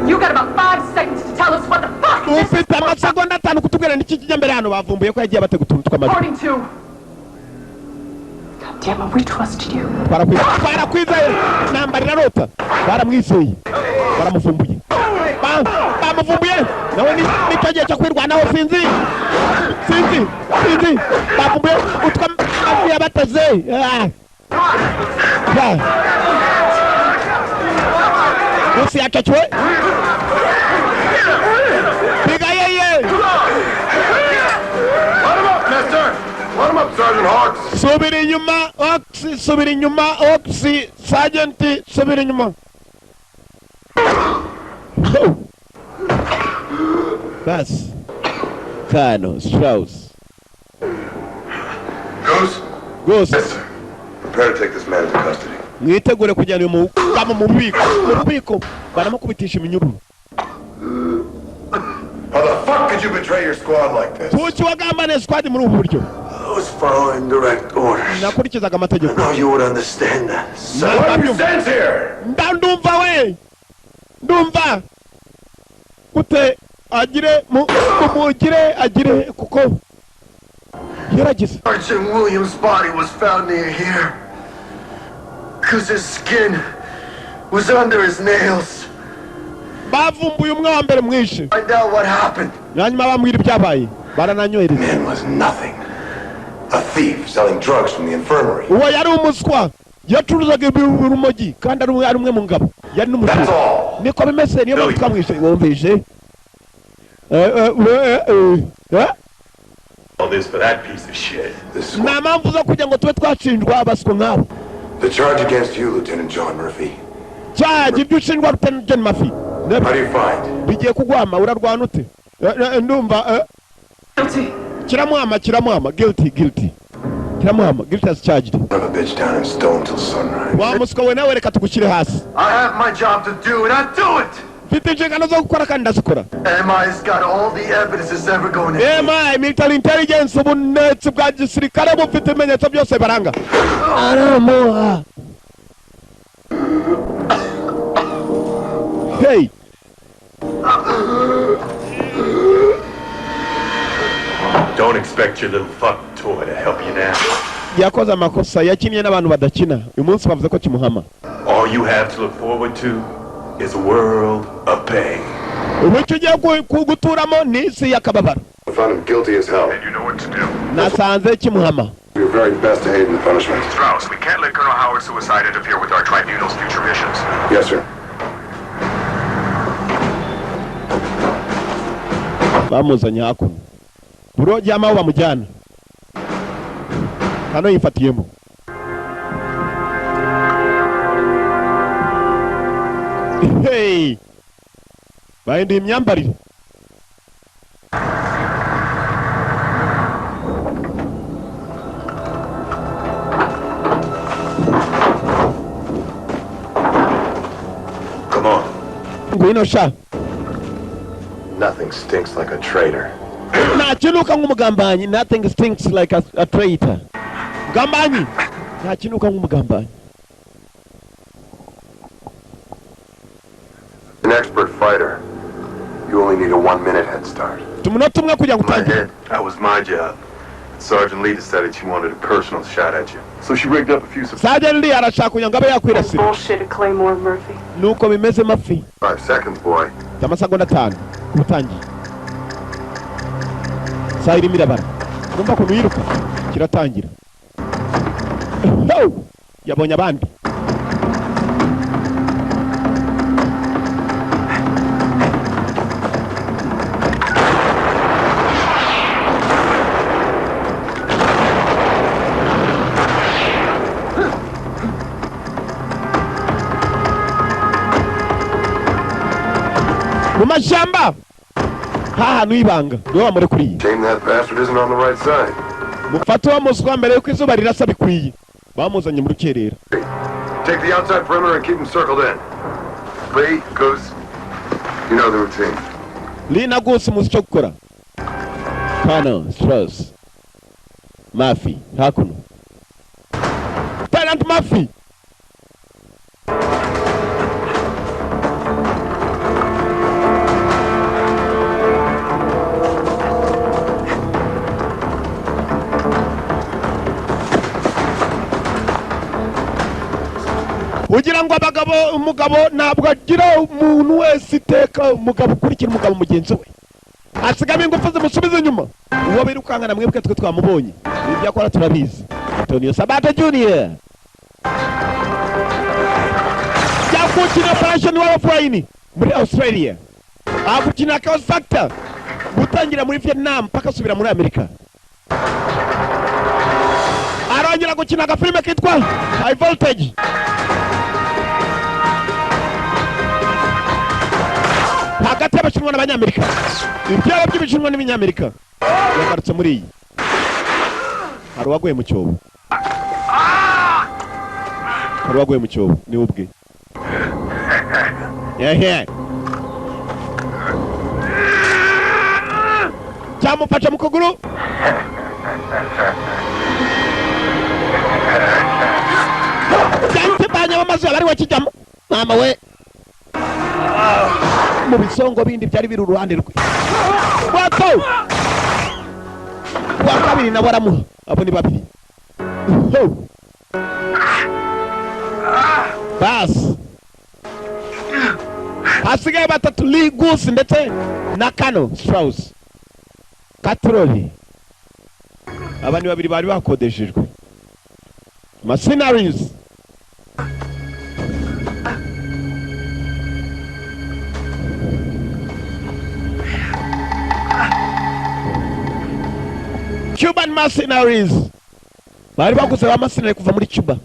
You got about 5 seconds to tell us what the fuck is this? Ufite amasegonda 5 kutubwira n'iki kijya mbere hano bavumbuye ko yagiye bategutuntu tw'amajwi. According to... God damn it, we trusted you. Barakwizeye. Nambari na rota. Baramwizeye. Baramuvumbuye. Bamuvumbuye. Nawe ni cyagiye cyo kwirwanaho sinzi. Bavumbuye utwa avuye bateze. Usi achachwe. Piga yeye. Let him up, mister. Let him up, Sergeant Hawks. Subiri nyuma, Oxy, subiri nyuma, Oxy, Sergeant, subiri nyuma. Bas. Kano, Strauss. Goose. Yes, sir. Prepare to take this man into custody. Mwitegure kujyana mu bubiko baramukubitisha iminyururu. How the fuck could you betray your squad like this? Kuki wagambane squad muri ubu buryo? I was following direct orders. Nakurikizaga amategeko. Now you would understand that. What you sense here? Ndumva we. Ndumva. Kute agire agire kuko yaragize. Sergeant Williams' body was found near here. Because his skin was under his nails. Bavumbuye umwe wa mbere mwishe. Find out what happened. Nyanyuma bamwira ibyabaye. Barananyohereza. Man was nothing. A thief selling drugs from the infirmary. Uwo yari umuswa. Yacuruzaga urumogi kandi ari umwe mu ngabo. Yari n'umuswa. Niko bimeze niyo mpamvu twamwishe. Wumvise? All this for that piece of shit. This is Na mpamvu zo kugira ngo tube twashinjwa abaswa nkabo. the charge against you, Lieutenant John Murphy. Charge ibyo ushinjwa Lieutenant John Murphy. How do you find? Bigiye kugwama urarwana ute? Ndumva Guilty. Kiramwama guilty. Kiramwama guilty as charged. Have a bitch down in stone till sunrise. Wa muswa we nawe reka tugushyire hasi. I have my job to do and I do it. Mfite inshingano zo gukora kandi ndazikora. MI's got all the evidence that's ever going to MI military intelligence ubunetsi bwa gisirikare bufite ibimenyetso byose baranga. Aramuha. Hey. Don't expect your little fuck toy to help you now. Yakoze amakosa yakinnye n'abantu badakina. Uyu munsi bavuze ko kimuhama. All you have to look forward to is a world of pain. Ubucyo ugiye guturamo ni isi y'akababaro. I found him guilty as hell. And you know what to do. Nasanze kimuhama. Do your very best to aid in the punishment. Strauss, we can't let Colonel Howard's suicide interfere with our tribunal's future missions. Yes, sir. Bamuzanye hakuno. Buro jama bamujyana. Hano yifatiyemo. Hey. bahinduye imyambarire. Come on. Ngwino sha. Nothing stinks like a traitor. Ntakinuka nk'umugambanyi. Nothing stinks like a traitor. Mugambanyi. Ntakinuka nk'umugambanyi. An expert fighter. You only need a 1-minute head start. Tumunota umwe kugira ngo My utangire. head, that was my job. Sergeant Lee decided she wanted a personal shot at you. So she rigged up a few Sergeant Lee arashaka kugira ngo abe yakwirasira. Bullshit at Claymore, Murphy. Nuko bimeze mafi. 5 seconds, boy. Amasegonda 5 utangiye. Saa irimo irabara. Numva ko yiruka kiratangira. No! Yabonye abandi. Mumashamba hahantu ibanga niwe wamurekuriye. Shame that bastard isn't on the right side. Mufate wa muswa mbere yuko izuba rirasa bikwiye. Bamuzanye mu rukerera. Take the outside perimeter and keep him circled in. Lee, Goose, you know the routine. Lee na Goose muzi icyo gukora. Colonel Strauss. Murphy hakuno. Lieutenant Murphy. Ugira ngo umugabo ntabwo agira umuntu wese iteka umugabo ukurikira umugabo mugenzi we. Asigamo ingufu zimusubiza inyuma. Uwo birukangana mwebwe twe twamubonye. Ibyo akora turabizi. Antonio Sabato Jr. Yakukina operation wa Flying muri Australia. Akukina Chaos Factor. Gutangira muri Vietnam paka subira muri Amerika. Arongera gukina agafilime kitwa High Voltage. Hagati y'abashinwa n'abanyamerika. Ibyaba by'ibishinwa n'ibinyamerika. Yagarutse muri iyi. Hari uwaguye mu cyobo. Hari uwaguye mu cyobo ni ubwe. Yehe. Cyamufashe mu kuguru. Cyante banya bamaze bari wakijyamo. Mama we. Mu bisongo bindi byari biri uruhande rwe. Wato! Wa kabiri na baramuha. Abo ni babiri. Bas. Hasigaye batatu Lee Goose ndetse na Colonel Strauss. Katroli. Abandi babiri bari bakodeshejwe. Mercenaries. Cuban mercenaries. Bari baguze ba mercenary kuva muri Cuba.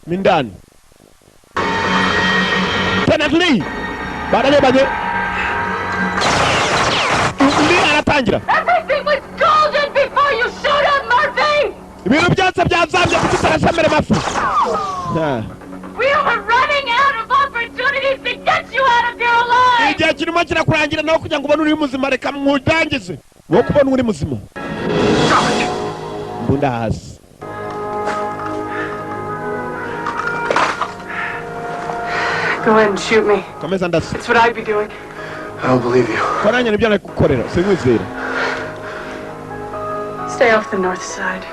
Mindani. Tenatly. Bararebanye. Lee aratangira. Everything was golden before you showed up, Murphy! Ibintu byose byazambye kutarasemere mafi. We were running out of opportunities to get you out of here alive! Igihe kirimo kirakurangira nawe kugira ngo ubone uri muzima reka mwudangize. Wo kubona uri muzima. Mbunda hasi. Go ahead and shoot me. Komeza ndasi. It's what I'd be doing. I don't believe you. Koranya nibyo nakukorera. Sinkwizera. Stay off the north side.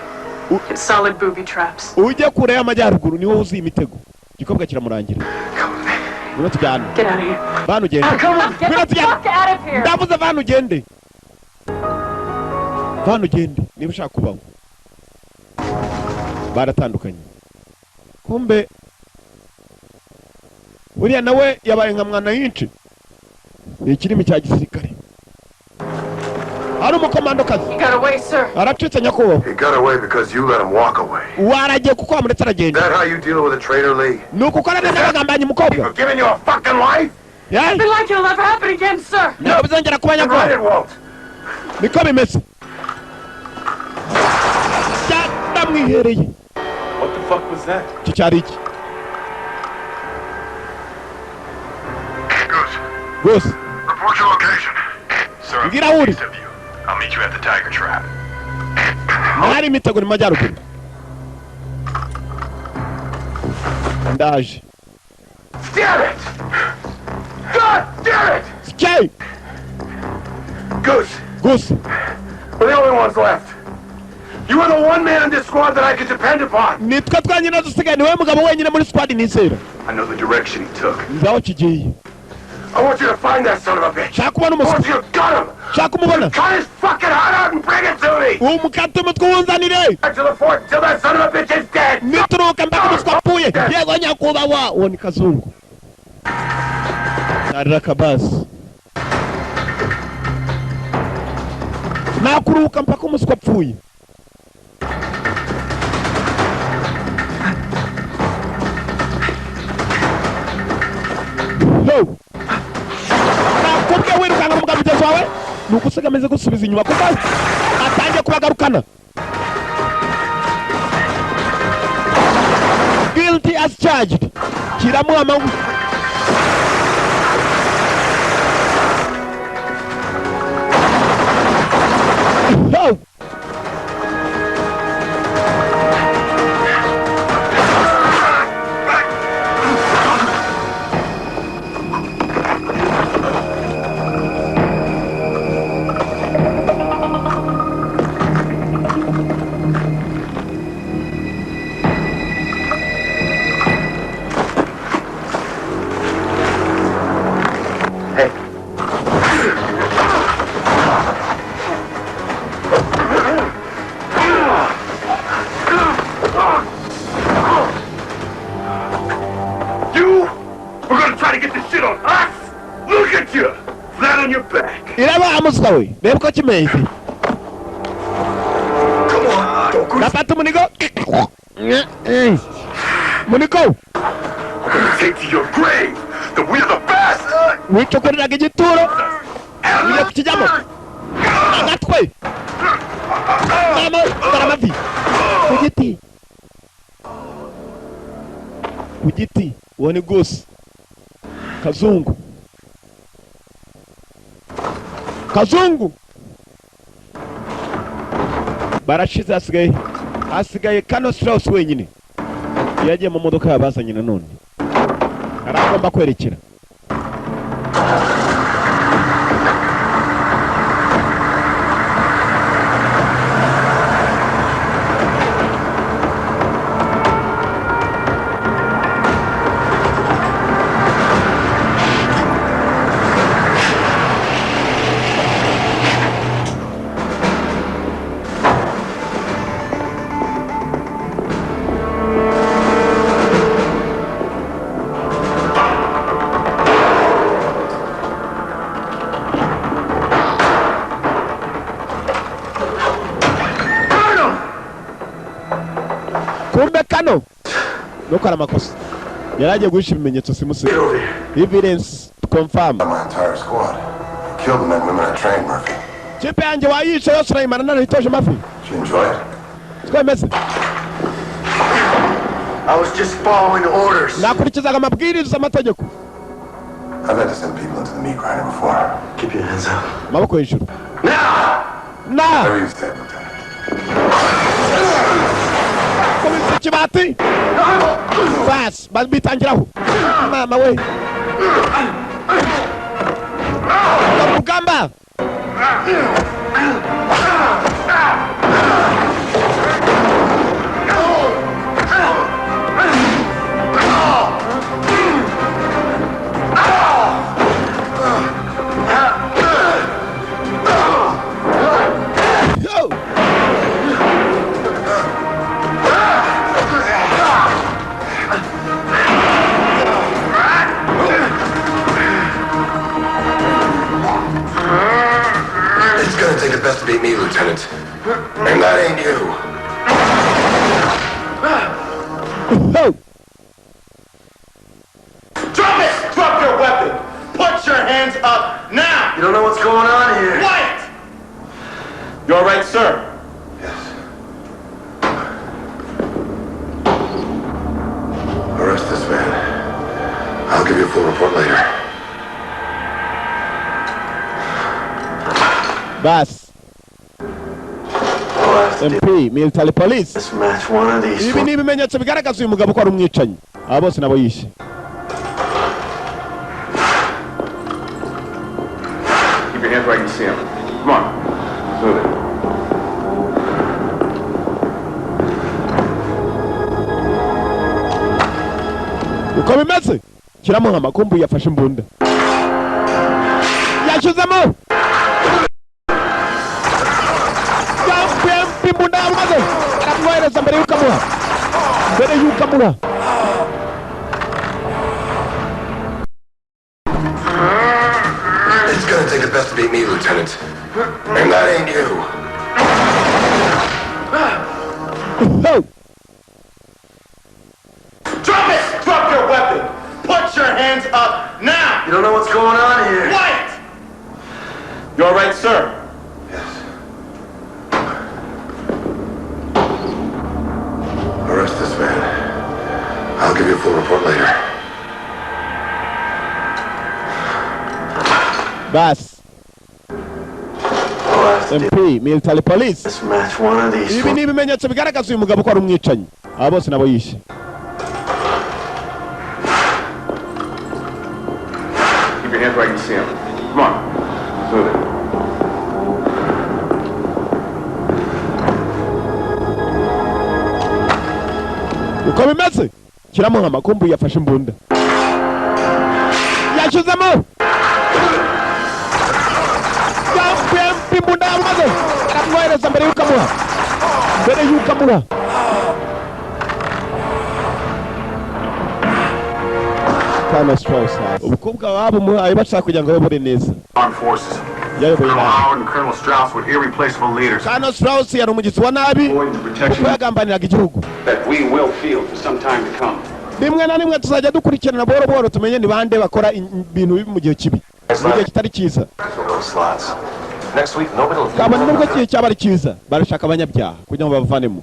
Get solid booby traps. Ujye kure y'amajyaruguru niwo uzi imitego. Gikobwa kiramurangira. Ngwino tujyane. Get out of here. Vanu ugende. Ngwino tujyane. Ndavuze vanu ugende. Vanu ugende niba ushaka kubaho. Baratandukanye. Kumbe uriya nawe yabaye nka mwana yinshi. Ni ikirimi cya gisirikare. Ari umukomando kazi. He got away, sir. Aracitse nyakubahwa. He got away because you let him walk away. Waragiye kuko wamuretse aragenda. That how you deal with a traitor, Lee? Nuko ukora neza abagambanyi mukobwa. For giving you a fucking life? Yeah? Nothing like it'll ever happen again, sir. No, bizongera kuba nyakubahwa. It won't. Niko bimeze. Ndamwihereye. What the fuck was that? Iki cyari iki? Goose. Report your location. Sir, I'm Ngira uri. east of you. I'll meet you at the Tiger Trap. Nari mitego ni majyaruguru. Ndaje. Damn it! God damn it! Skay. Goose, Goose. we're the only ones left. You are the one man in this squad that I can depend upon. Nitwe twanyine dusigaye niwe mugabo wenyine muri squad nizera. I know the direction he took. Ndaho kigiye. I want you to find that son of a bitch. Shaka kubona I want umuswa. you to gut him. Shaka kumubona. Cut his fucking heart out and bring it to me. Umukate umutwe wunzanire. Back to the fort until that son of a bitch is dead. Nituruka mpaka umuswa apfuye. Yego nyakubahwa. Uwo ni Kazungu. Naraka basi. Nakuruka mpaka umuswa apfuye. No. Nakubwiye wirukanga mu mugabo wawe nuko usigameze gusubiza inyuma kuko atangiye kubagarukana. Guilty as charged. Kiramu amangu. No. Iraba amuswa we. Reba ko kimeze. Come on, don't go. Napata munigo. Munigo. I'm gonna take to your grave that we're the best. Wichokorera igituro. Uje kukijamo. Agatwe. Mama, taramavi. Kugiti. Kugiti. Woni Goose. Kazungu. Kazungu. Barashize asigaye Kano Strauss wenyine. Yagiye mu modoka yabazanye nanone. Aragomba kwerekera. Kumbe Kano nuko aramakosa yaragiye guhisha ibimenyetso simusiga. Evidence to confirm. My entire squad killed the men and women I trained, Murphy. Chipe yanjye wayishe yose urayimana naritoje Murphy. Did you enjoy it? Twemeze. I was just following orders. Nakurikizaga amabwiriza amategeko. I've had to send people into the meat grinder before. Keep your hands up. Maboko hejuru. Now! Whatever you say, Lieutenant. Komisi kibati. Fast, bitangiraho. Mama we. Mugamba. It's gonna take the best to beat me, Lieutenant. And that ain't you. Oh. Drop it! Drop your weapon! Put You don't know what's going on here. Quiet! You all right, sir? Arrest this man. I'll give you a full report later. Bas. MP, military police. Let's match one of these. Ibi ni ibimenyetso bigaragaza uyu mugabo ko ari umwicanyi. Aba bose nabo yishe. Keep your hands where I can see him. Come on. Move it. Uko bimeze? Kiramo amakumbu yafashe imbunda. Yashizemo. Yampi imbunda amaze. Aramwohereza mbere y'ukamuha. Mbere y'ukamuha. It's gonna take the best to beat me, Lieutenant. And that ain't you. Oh. Drop it! Drop your weapon! Put your hands up now! You don't know what's going on here. Quiet! You all right, sir? Arrest this man. I'll give you a full report later. Bas. MP, military police. Let's match one of these. Ibi ni ibimenyetso bigaragaza uyu mugabo ko ari umwicanyi. Aba bose nabo yishe. Keep your hands where I can see him. Come on. Move it. Uko bimeze? Kiramo amakumbu yafashe imbunda. Yashizemo. Yampi imbunda amaze. Aramwohereza mbere y'ukamuha. Mbere y'ukamuha. Colonel Strauss. Ubukobwa wabo muhaye bashaka kugira ngo bayobore neza. Armed forces. Yayoboye Colonel nabi. Howard and Colonel Strauss were irreplaceable leaders. Colonel Strauss yari umugizi wa nabi. Kuko yagambaniraga igihugu. That we will feel for some time to come. Rimwe na rimwe tuzajya dukurikirana boro boro tumenye ni bande bakora ibintu bibi mu gihe kibi. Mu gihe kitari cyiza. Next week, nobody will... Kabone nubwo kiye cyaba ari cyiza barashaka abanyabyaha kugira ngo bavanemo.